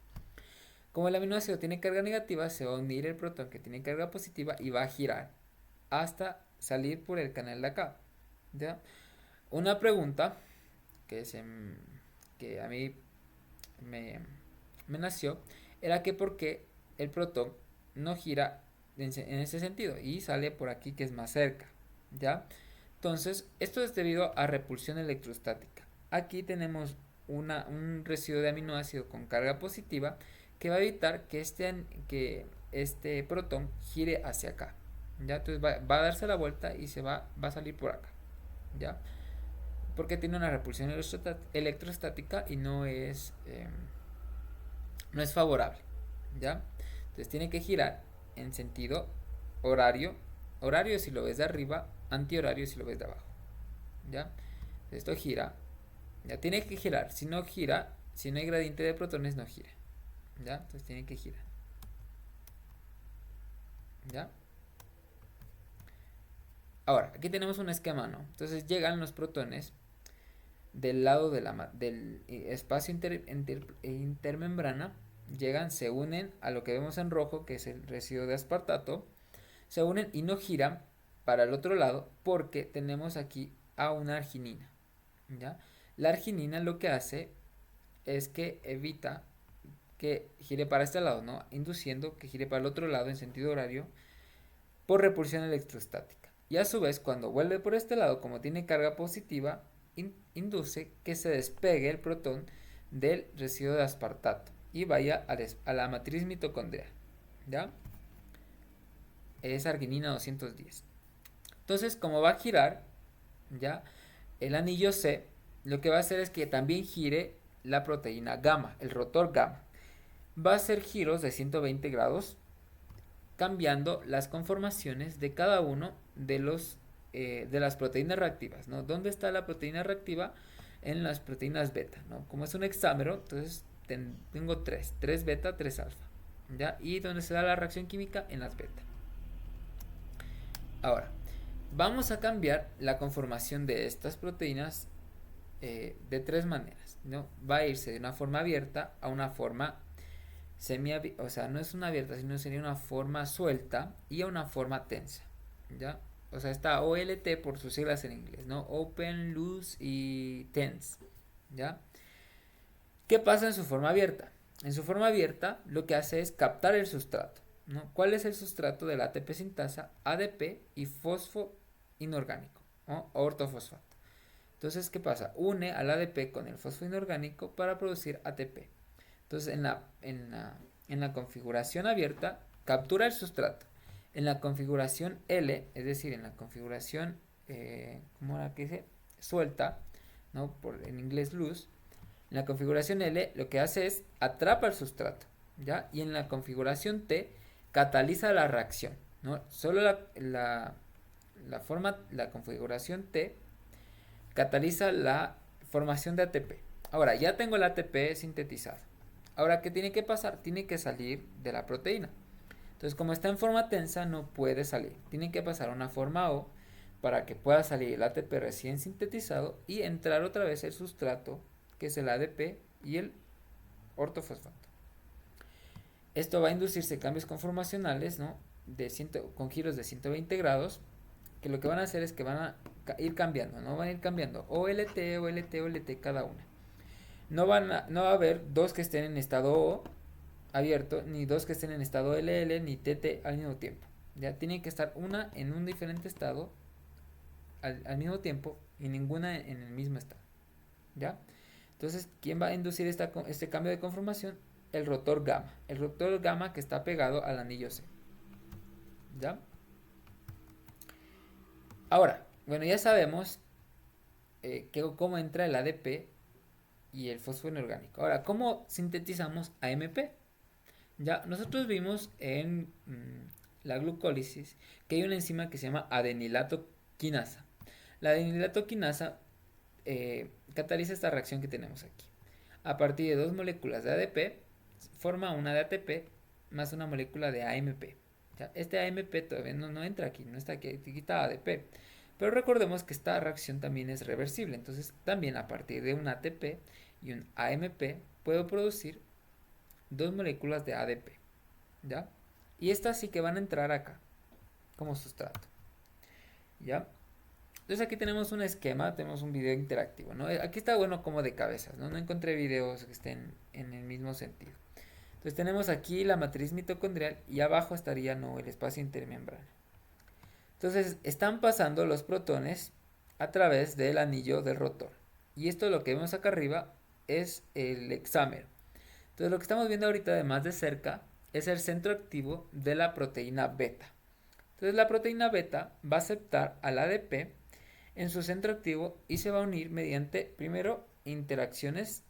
Como el aminoácido tiene carga negativa, se va a unir el protón que tiene carga positiva y va a girar hasta salir por el canal de acá, ¿ya? Una pregunta que a mí me nació era que por qué el protón no gira en ese sentido y sale por aquí que es más cerca, ¿ya? Entonces, esto es debido a repulsión electrostática. Aquí tenemos un residuo de aminoácido con carga positiva que va a evitar que este protón gire hacia acá, ¿ya? Entonces va a darse la vuelta y va a salir por acá, ¿ya? porque tiene una repulsión electrostática y no es favorable, ¿ya? Entonces tiene que girar en sentido horario, horario si lo ves de arriba, antihorario si lo ves de abajo, ¿ya? Esto gira, ya tiene que girar, si no gira, si no hay gradiente de protones no gira, ¿ya? Entonces tiene que girar, ¿ya? Ahora, aquí tenemos un esquema, ¿no? Entonces llegan los protones del lado del espacio intermembrana, llegan, se unen a lo que vemos en rojo, que es el residuo de aspartato, se unen y no giran para el otro lado porque tenemos aquí a una arginina, ¿ya? La arginina lo que hace es que evita que gire para este lado, ¿no? Induciendo que gire para el otro lado en sentido horario por repulsión electrostática. Y a su vez, cuando vuelve por este lado, como tiene carga positiva, induce que se despegue el protón del residuo de aspartato y vaya a la matriz mitocondrial, ¿ya? Es arginina 210. Entonces, como va a girar, ¿ya? El anillo C, lo que va a hacer es que también gire la proteína gamma, el rotor gamma. Va a hacer giros de 120 grados, cambiando las conformaciones de cada uno de las proteínas reactivas, ¿no? ¿Dónde está la proteína reactiva? En las proteínas beta, ¿no? Como es un hexámero, entonces tengo tres beta, 3 alfa, ¿ya? Y donde se da la reacción química, en las beta. Ahora, vamos a cambiar la conformación de estas proteínas de 3 maneras, ¿no? Va a irse de una forma abierta a una forma o sea, no es una abierta, sino sería una forma suelta y a una forma tensa, ¿ya? O sea, está OLT por sus siglas en inglés, ¿no? Open, Loose y Tense, ¿ya? ¿Qué pasa en su forma abierta? En su forma abierta lo que hace es captar el sustrato, ¿no? ¿Cuál es el sustrato de la ATP sintasa? ADP y fosfo inorgánico, ¿no? Ortofosfato. Entonces, ¿qué pasa? Une al ADP con el fosfo inorgánico para producir ATP. Entonces, en la configuración abierta, captura el sustrato. En la configuración L, es decir, en la configuración, ¿cómo era que dice? Suelta, ¿no? En inglés loose. En la configuración L, lo que hace es atrapa el sustrato, ¿ya? Y en la configuración T, cataliza la reacción, ¿no? Solo la configuración T cataliza la formación de ATP. Ahora, ya tengo el ATP sintetizado. Ahora, ¿qué tiene que pasar? Tiene que salir de la proteína. Entonces, como está en forma tensa, no puede salir. Tiene que pasar a una forma O para que pueda salir el ATP recién sintetizado y entrar otra vez el sustrato, que es el ADP y el ortofosfato. Esto va a inducirse cambios conformacionales, ¿no? Con giros de 120 grados, que lo que van a hacer es que van a ir cambiando, ¿no? Van a ir cambiando OLT, OLT, OLT cada una. No va a haber dos que estén en estado O abierto, ni dos que estén en estado LL, ni TT al mismo tiempo. Ya tiene que estar una en un diferente estado al mismo tiempo y ninguna en el mismo estado. ¿Ya? Entonces, ¿quién va a inducir este cambio de conformación? El rotor gamma. El rotor gamma que está pegado al anillo C. ¿Ya? Ahora, bueno, ya sabemos cómo entra el ADP y el fósforo inorgánico. Ahora, ¿cómo sintetizamos AMP? Ya, nosotros vimos en la glucólisis que hay una enzima que se llama adenilato quinasa. La adenilato quinasa cataliza esta reacción que tenemos aquí. A partir de dos moléculas de ADP, forma una de ATP más una molécula de AMP. ¿Ya? Este AMP todavía no entra aquí, no está aquí está ADP. Pero recordemos que esta reacción también es reversible. Entonces, también a partir de un ATP y un AMP, puedo producir dos moléculas de ADP. ¿Ya? Y estas sí que van a entrar acá como sustrato. ¿Ya? Entonces aquí tenemos un esquema, tenemos un video interactivo, ¿no? Aquí está bueno como de cabezas, ¿no? No encontré videos que estén en el mismo sentido. Entonces tenemos aquí la matriz mitocondrial y abajo estaría, ¿no?, el espacio intermembrana. Entonces están pasando los protones a través del anillo del rotor. Y esto lo que vemos acá arriba es el hexámero. Entonces lo que estamos viendo ahorita de más de cerca es el centro activo de la proteína beta. Entonces la proteína beta va a aceptar al ADP en su centro activo y se va a unir mediante, primero, interacciones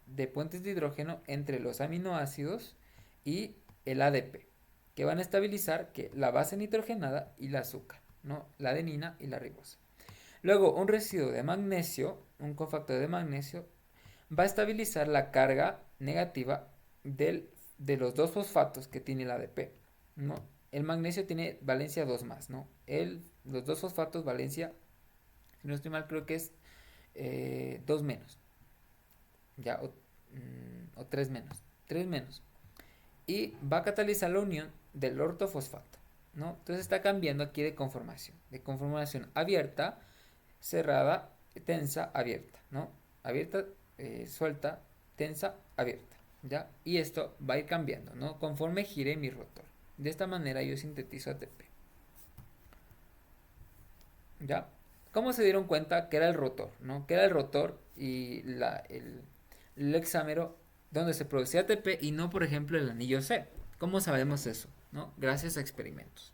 de puentes de hidrógeno entre los aminoácidos y el ADP, que van a estabilizar que la base nitrogenada y la azúcar, ¿no? La adenina y la ribosa. Luego, un residuo de magnesio, un cofactor de magnesio, va a estabilizar la carga negativa de los dos fosfatos que tiene el ADP, ¿no? El magnesio tiene valencia 2 más, ¿no? Los dos fosfatos valencia, si no estoy mal, creo que es 2 menos, ya, o 3 menos, 3 menos. Y va a catalizar la unión del ortofosfato, ¿no? Entonces está cambiando aquí de conformación abierta, cerrada, tensa, abierta, ¿no? Abierta, suelta, tensa, abierta, ¿ya? Y esto va a ir cambiando, ¿no? Conforme gire mi rotor. De esta manera yo sintetizo ATP, ¿ya? ¿Cómo se dieron cuenta que era el rotor, ¿no? Que era el rotor y el hexámero donde se producía ATP y no, por ejemplo, el anillo C. ¿Cómo sabemos eso? ¿No? Gracias a experimentos.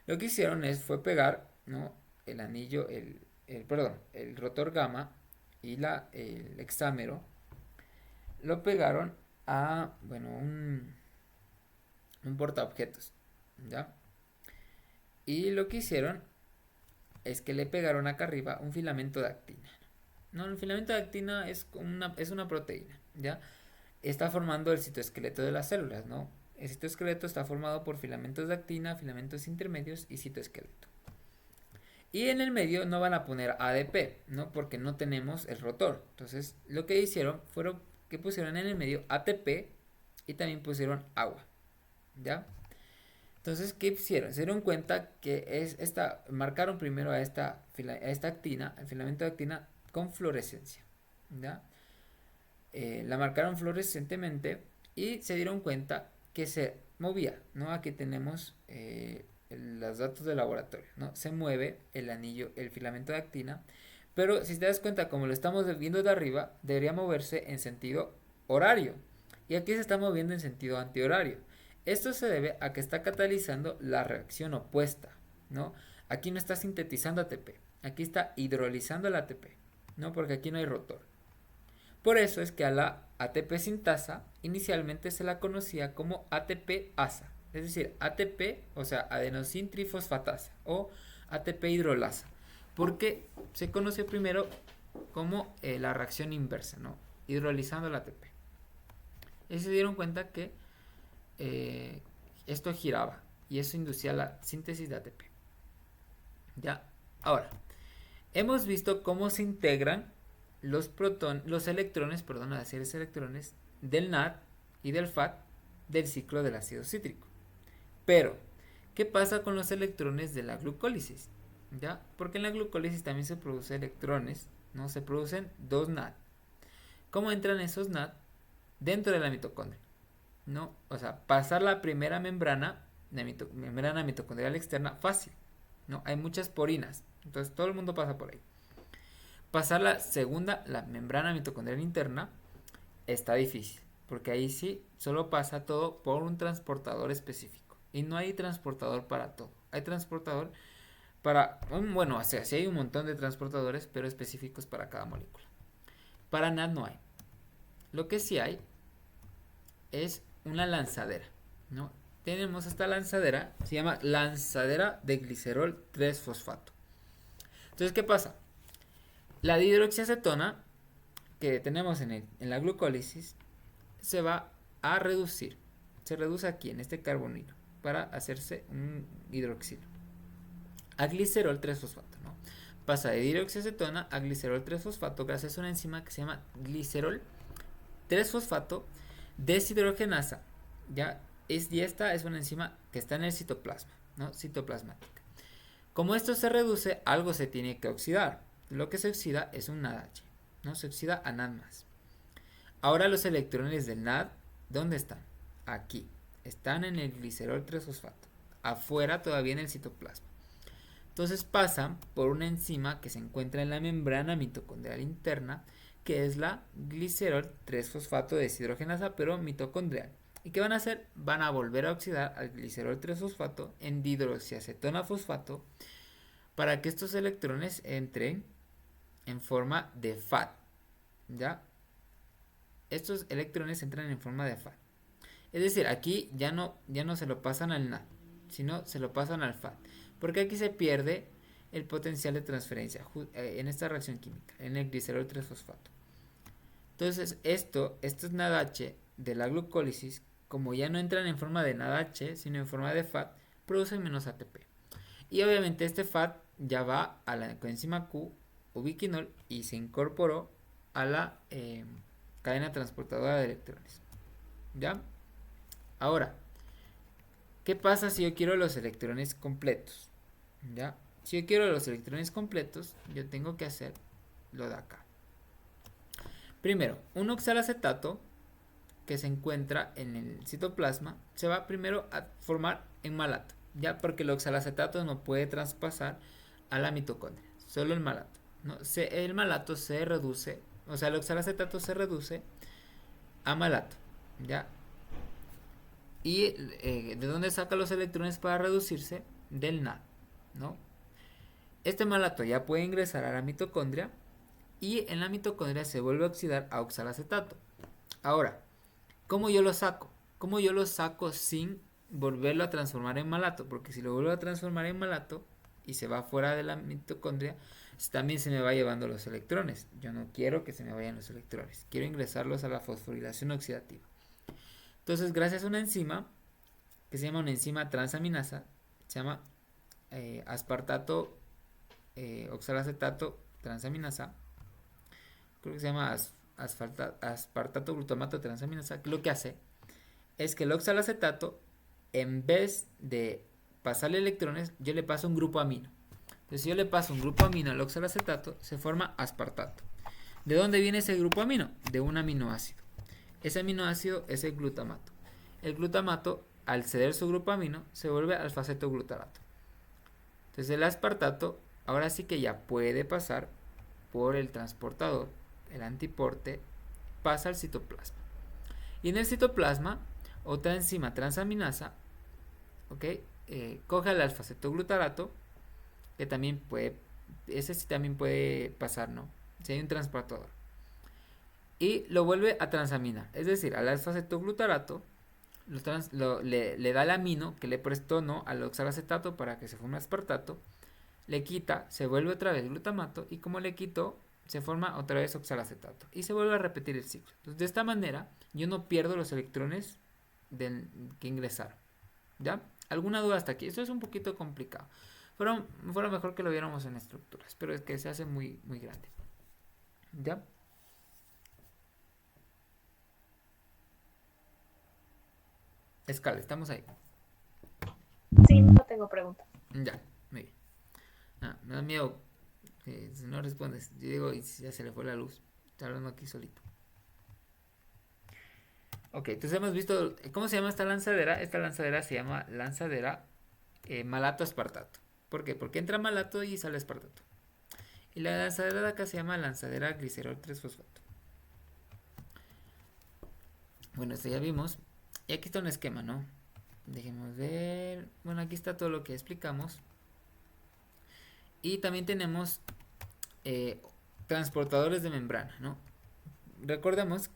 Lo que hicieron fue pegar, ¿no? El anillo, perdón, el rotor gamma y el hexámero lo pegaron a, bueno, un portaobjetos, ¿ya? Y lo que hicieron es que le pegaron acá arriba un filamento de actina. No, el filamento de actina es una proteína, ¿ya? Está formando el citoesqueleto de las células, ¿no? El citoesqueleto está formado por filamentos de actina, filamentos intermedios y citoesqueleto. Y en el medio no van a poner ADP, ¿no? Porque no tenemos el rotor. Entonces, lo que hicieron fueron que pusieron en el medio ATP y también pusieron agua, ¿ya? Entonces, ¿qué hicieron? Se dieron cuenta que marcaron primero a esta actina, el filamento de actina, con fluorescencia, ¿ya? La marcaron fluorescentemente y se dieron cuenta que se movía, ¿no? Aquí tenemos los datos de laboratorio, ¿no? Se mueve el anillo, el filamento de actina, pero si te das cuenta, como lo estamos viendo de arriba, debería moverse en sentido horario. Y aquí se está moviendo en sentido antihorario. Esto se debe a que está catalizando la reacción opuesta, ¿no? Aquí no está sintetizando ATP, aquí está hidrolizando el ATP, ¿no? Porque aquí no hay rotor. Por eso es que a la ATP sintasa inicialmente se la conocía como ATP-asa, es decir, ATP, o sea, adenosín trifosfatasa o ATP hidrolasa, porque se conoció primero como la reacción inversa, ¿no? Hidrolizando el ATP. Y se dieron cuenta que esto giraba y eso inducía la síntesis de ATP. Ya, ahora, hemos visto cómo se integran los electrones, perdón, las series electrones del NAD y del FAD del ciclo del ácido cítrico. Pero, ¿qué pasa con los electrones de la glucólisis? ¿Ya? Porque en la glucólisis también se producen electrones, ¿no? Se producen dos NAD. ¿Cómo entran esos NAD dentro de la mitocondria? ¿No? O sea, pasar la primera membrana mitocondrial externa fácil, ¿no? Hay muchas porinas, entonces todo el mundo pasa por ahí. Pasar la segunda, la membrana mitocondrial interna, está difícil, porque ahí sí solo pasa todo por un transportador específico. Y no hay transportador para todo. Hay transportador para, bueno, o sea, sí hay un montón de transportadores, pero específicos para cada molécula. Para NAD no hay. Lo que sí hay es una lanzadera, ¿no? Tenemos esta lanzadera, se llama lanzadera de glicerol 3-fosfato. Entonces, ¿qué pasa? La dihidroxiacetona que tenemos en la glucólisis se va a reducir. Se reduce aquí en este carbonilo para hacerse un hidroxilo. A glicerol 3-fosfato, ¿no? Pasa de dihidroxiacetona a glicerol 3-fosfato gracias a una enzima que se llama glicerol 3-fosfato deshidrogenasa. Y esta es una enzima que está en el citoplasma, ¿no? Citoplasmática. Como esto se reduce, algo se tiene que oxidar. Lo que se oxida es un NADH, ¿no? Se oxida a NAD+. Ahora los electrones del NAD, ¿dónde están? Aquí. Están en el glicerol 3-fosfato. Afuera todavía en el citoplasma. Entonces pasan por una enzima que se encuentra en la membrana mitocondrial interna, que es la glicerol 3-fosfato deshidrogenasa, pero mitocondrial. ¿Y qué van a hacer? Van a volver a oxidar al glicerol 3-fosfato en dihidroxiacetona fosfato para que estos electrones entren en forma de FAT, ¿ya? Estos electrones entran en forma de FAT. Es decir, aquí ya no se lo pasan al NAD, sino se lo pasan al FAT. Porque aquí se pierde el potencial de transferencia en esta reacción química, en el glicerol 3-fosfato. Entonces, estos NADH de la glucólisis, como ya no entran en forma de NADH, sino en forma de FAT, producen menos ATP. Y obviamente este FAT ya va a la coenzima Q, ubiquinol, y se incorporó a la cadena transportadora de electrones. ¿Ya? Ahora, ¿qué pasa si yo quiero los electrones completos? ¿Ya? Si yo quiero los electrones completos, yo tengo que hacer lo de acá. Primero, un oxalacetato que se encuentra en el citoplasma se va primero a formar en malato, ya porque el oxalacetato no puede traspasar a la mitocondria, solo el malato, ¿no? El malato se reduce, o sea, el oxalacetato se reduce a malato, ¿ya? ¿Y de dónde saca los electrones para reducirse? Del NAD, ¿no? Este malato ya puede ingresar a la mitocondria y en la mitocondria se vuelve a oxidar a oxalacetato. Ahora, ¿cómo yo lo saco? ¿Cómo yo lo saco sin volverlo a transformar en malato? Porque si lo vuelvo a transformar en malato y se va fuera de la mitocondria, también se me va llevando los electrones. Yo no quiero que se me vayan los electrones. Quiero ingresarlos a la fosforilación oxidativa. Entonces, gracias a una enzima que se llama una enzima transaminasa, se llama aspartato oxalacetato transaminasa, creo que se llama aspartato glutamato transaminasa, que lo que hace es que el oxalacetato, en vez de pasarle electrones, yo le paso un grupo amino. Entonces, si yo le paso un grupo amino al oxalacetato, se forma aspartato. ¿De dónde viene ese grupo amino? De un aminoácido. Ese aminoácido es el glutamato. El glutamato, al ceder su grupo amino, se vuelve alfa-cetoglutarato. Entonces, el aspartato ahora sí que ya puede pasar por el transportador, el antiporte, pasa al citoplasma. Y en el citoplasma, otra enzima transaminasa, coge al alfa-cetoglutarato, que también puede, ese sí también puede pasar, ¿no? Si hay un transportador. Y lo vuelve a transaminar, es decir, al alfa-cetoglutarato le da el amino que le prestó, ¿no?, al oxalacetato para que se forme aspartato, le quita, se vuelve otra vez glutamato, y como le quitó, se forma otra vez oxalacetato y se vuelve a repetir el ciclo. Entonces, de esta manera yo no pierdo los electrones que ingresaron. ¿Ya? ¿Alguna duda hasta aquí? Esto es un poquito complicado. Fuera mejor que lo viéramos en estructuras, pero es que se hace muy, muy grande. ¿Ya? Escala, estamos ahí. Sí, no tengo preguntas. Ya, muy bien. Me da miedo que si no respondes. Yo digo, y ya se le fue la luz. Está hablando aquí solito. Ok, entonces hemos visto. ¿Cómo se llama esta lanzadera? Esta lanzadera se llama lanzadera malato aspartato. ¿Por qué? Porque entra malato y sale aspartato. Y la lanzadera de acá se llama lanzadera glicerol 3-fosfato. Bueno, esto ya vimos. Y aquí está un esquema, ¿no? Dejemos ver. Bueno, aquí está todo lo que explicamos. Y también tenemos transportadores de membrana, ¿no? Recordemos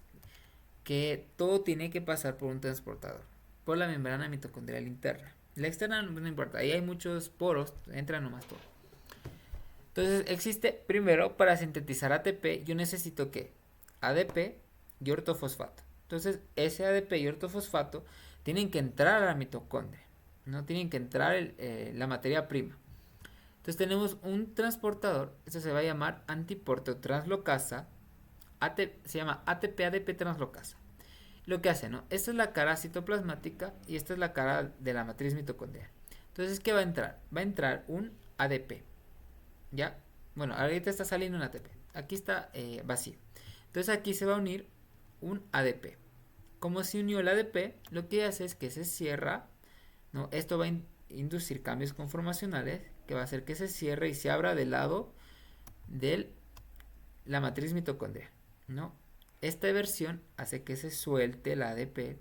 que todo tiene que pasar por un transportador, por la membrana mitocondrial interna. La externa no importa, ahí hay muchos poros, entra nomás todo. Entonces existe, primero, para sintetizar ATP, yo necesito que ADP y ortofosfato. Entonces ese ADP y ortofosfato tienen que entrar a la mitocondria, no tienen que entrar la materia prima. Entonces tenemos un transportador, esto se va a llamar antiporto translocasa, se llama ATP-ADP translocasa. Lo que hace, ¿no? Esta es la cara citoplasmática y esta es la cara de la matriz mitocondrial. Entonces, ¿qué va a entrar? Va a entrar un ADP. ¿Ya? Bueno, ahorita está saliendo un ATP. Aquí está vacío. Entonces aquí se va a unir un ADP. Como se unió el ADP, lo que hace es que se cierra, ¿no? Esto va a inducir cambios conformacionales que va a hacer que se cierre y se abra del lado de la matriz mitocondrial, ¿no? Esta versión hace que se suelte el ADP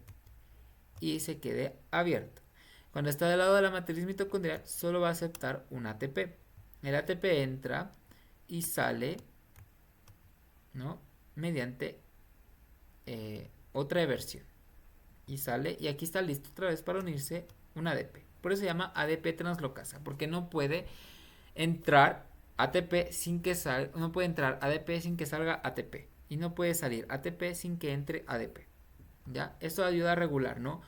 y se quede abierto. Cuando está del lado de la matriz mitocondrial, solo va a aceptar un ATP. El ATP entra y sale, ¿no? Mediante otra versión. Y sale, y aquí está listo otra vez para unirse un ADP. Por eso se llama ADP translocasa, porque no puede entrar ATP sin que salga, no puede entrar ADP sin que salga ATP. Y no puede salir ATP sin que entre ADP. ¿Ya? Esto ayuda a regular, ¿no?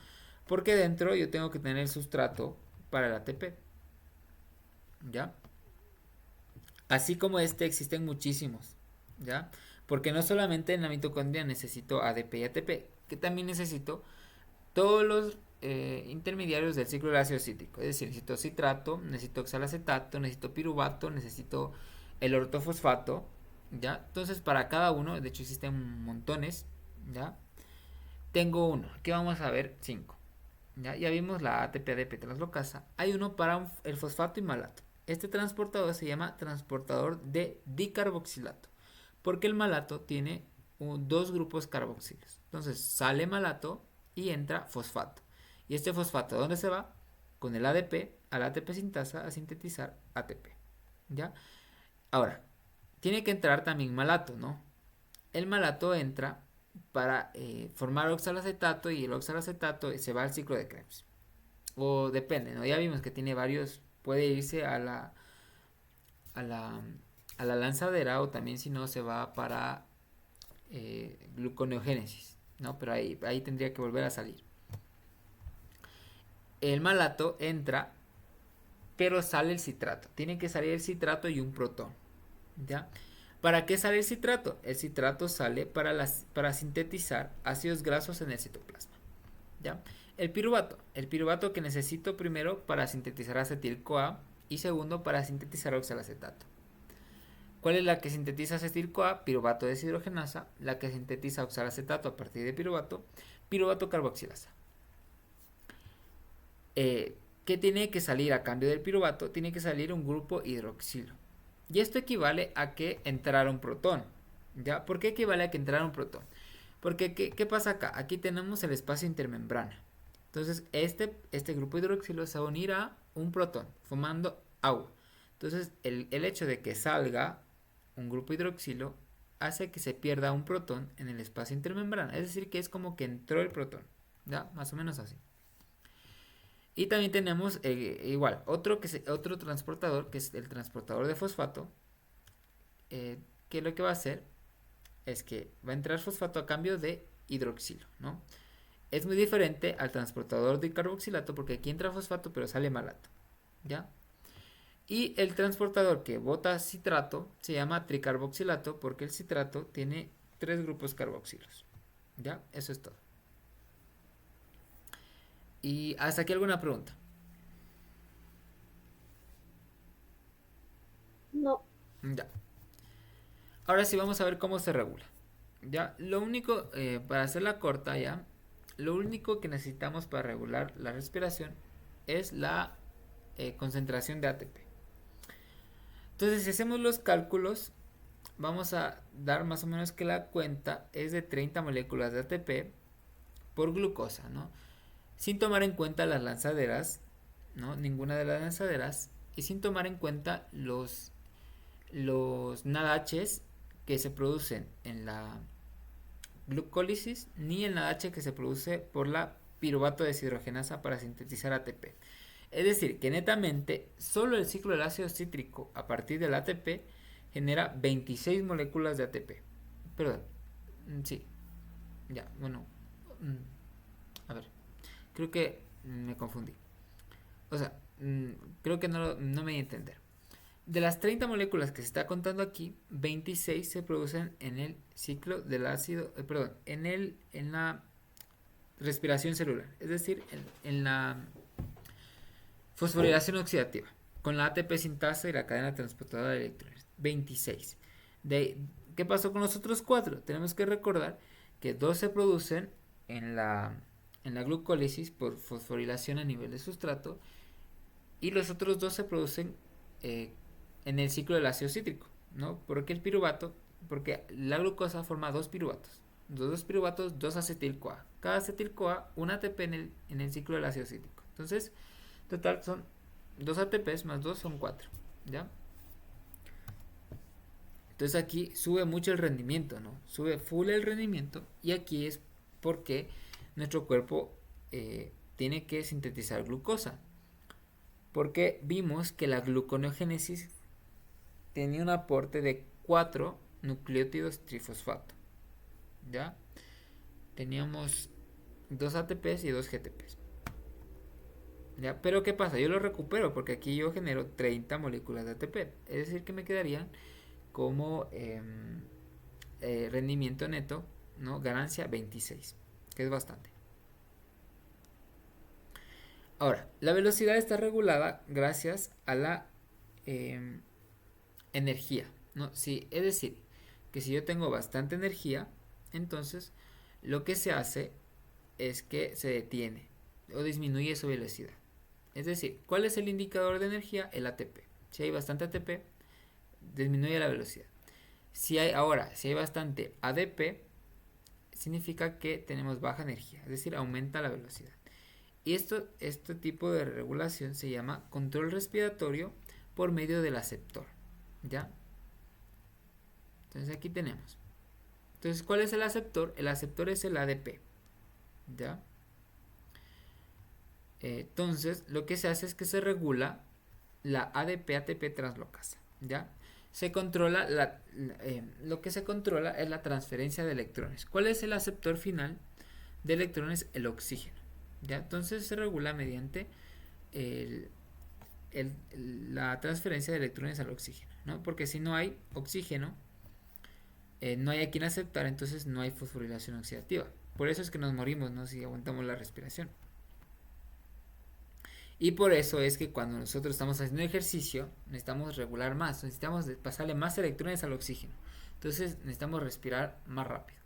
Porque dentro yo tengo que tener el sustrato para el ATP. ¿Ya? Así como este existen muchísimos. ¿Ya? Porque no solamente en la mitocondria necesito ADP y ATP, que también necesito todos los intermediarios del ciclo del ácido cítrico. Es decir, necesito citrato, necesito oxalacetato, necesito piruvato, necesito el ortofosfato. ¿Ya? Entonces para cada uno, de hecho existen montones. ¿Ya? Tengo uno, aquí vamos a ver 5. Ya vimos la ATP-ADP translocasa. Hay uno para el fosfato y malato. Este transportador se llama transportador de dicarboxilato, porque el malato tiene dos grupos carboxilos. Entonces sale malato y entra fosfato. Y este fosfato, ¿dónde se va? Con el ADP, a la ATP sintasa a sintetizar ATP. ¿Ya? Ahora, tiene que entrar también malato, ¿no? El malato entra para formar oxalacetato y el oxalacetato se va al ciclo de Krebs. O depende, ¿no? Ya vimos que tiene varios, puede irse a la, a la lanzadera o también si no se va para gluconeogénesis, ¿no? Pero ahí tendría que volver a salir. El malato entra, pero sale el citrato. Tiene que salir el citrato y un protón, ¿ya? ¿Para qué sale el citrato? El citrato sale para sintetizar ácidos grasos en el citoplasma, ¿ya? El piruvato que necesito primero para sintetizar acetil-CoA y segundo para sintetizar oxalacetato. ¿Cuál es la que sintetiza acetil-CoA? Piruvato deshidrogenasa. La que sintetiza oxalacetato a partir de piruvato carboxilasa. ¿Qué tiene que salir a cambio del piruvato? Tiene que salir un grupo hidroxilo. Y esto equivale a que entrara un protón. ¿Ya? ¿Por qué equivale a que entrara un protón? Porque, ¿qué pasa acá? Aquí tenemos el espacio intermembrana. Entonces, este grupo hidroxilo se va a unir a un protón, formando agua. Entonces, el hecho de que salga un grupo hidroxilo hace que se pierda un protón en el espacio intermembrana. Es decir, que es como que entró el protón. ¿Ya? Más o menos así. Y también tenemos igual otro transportador, que es el transportador de fosfato, que lo que va a hacer es que va a entrar fosfato a cambio de hidroxilo, ¿no? Es muy diferente al transportador de carboxilato porque aquí entra fosfato pero sale malato, ¿ya? Y el transportador que bota citrato se llama tricarboxilato porque el citrato tiene 3 grupos carboxilos, ¿ya? Eso es todo. Y hasta aquí alguna pregunta. No. Ya. Ahora sí vamos a ver cómo se regula. Ya, lo único, para hacerla corta ya, lo único que necesitamos para regular la respiración es la concentración de ATP. Entonces, si hacemos los cálculos, vamos a dar más o menos que la cuenta es de 30 moléculas de ATP por glucosa, ¿no? Sin tomar en cuenta las lanzaderas, ¿no? Ninguna de las lanzaderas, y sin tomar en cuenta los NADHs que se producen en la glucólisis ni el NADH que se produce por la piruvato deshidrogenasa para sintetizar ATP. Es decir, que netamente solo el ciclo del ácido cítrico a partir del ATP genera 26 moléculas de ATP. Perdón, sí, ya, bueno, a ver, creo que me confundí. O sea, creo que no me di a entender. De las 30 moléculas que se está contando aquí, 26 se producen en el ciclo del ácido, en la respiración celular, es decir, en la fosforilación oxidativa, con la ATP sintasa y la cadena transportadora de electrones. 26. ¿Qué pasó con los otros 4? Tenemos que recordar que 2 se producen en la glucólisis por fosforilación a nivel de sustrato y los otros 2 se producen en el ciclo del ácido cítrico, ¿no? Porque la glucosa forma 2 piruvatos. Los 2 piruvatos, 2 acetil-CoA. Cada acetil-CoA, un ATP en el ciclo del ácido cítrico. Entonces, total son 2 ATPs más 2 son 4, ¿ya? Entonces aquí sube mucho el rendimiento, ¿no? Sube full el rendimiento, y aquí es porque nuestro cuerpo tiene que sintetizar glucosa. Porque vimos que la gluconeogénesis tenía un aporte de 4 nucleótidos trifosfato. ¿Ya? Teníamos 2 ATPs y 2 GTPs. ¿Ya? Pero ¿qué pasa? Yo lo recupero porque aquí yo genero 30 moléculas de ATP. Es decir, que me quedarían como rendimiento neto, ¿no? Ganancia 26, que es bastante. Ahora, la velocidad está regulada gracias a la energía, ¿no? Sí, es decir, que si yo tengo bastante energía, entonces lo que se hace es que se detiene o disminuye su velocidad. Es decir, ¿cuál es el indicador de energía? El ATP. Si hay bastante ATP, disminuye la velocidad. Si hay bastante ADP, significa que tenemos baja energía, es decir, aumenta la velocidad. Y este tipo de regulación se llama control respiratorio por medio del aceptor. ¿Ya? Entonces aquí tenemos. Entonces, ¿cuál es el aceptor? El aceptor es el ADP. ¿Ya? Entonces, lo que se hace es que se regula la ADP-ATP translocasa. ¿Ya? Se controla lo que se controla es la transferencia de electrones. ¿Cuál es el aceptor final de electrones? El oxígeno. ¿Ya? Entonces se regula mediante la transferencia de electrones al oxígeno, ¿no? Porque si no hay oxígeno, no hay a quien aceptar, entonces no hay fosforilación oxidativa. Por eso es que nos morimos, ¿no? Si aguantamos la respiración. Y por eso es que cuando nosotros estamos haciendo ejercicio, necesitamos regular más, necesitamos pasarle más electrones al oxígeno. Entonces necesitamos respirar más rápido.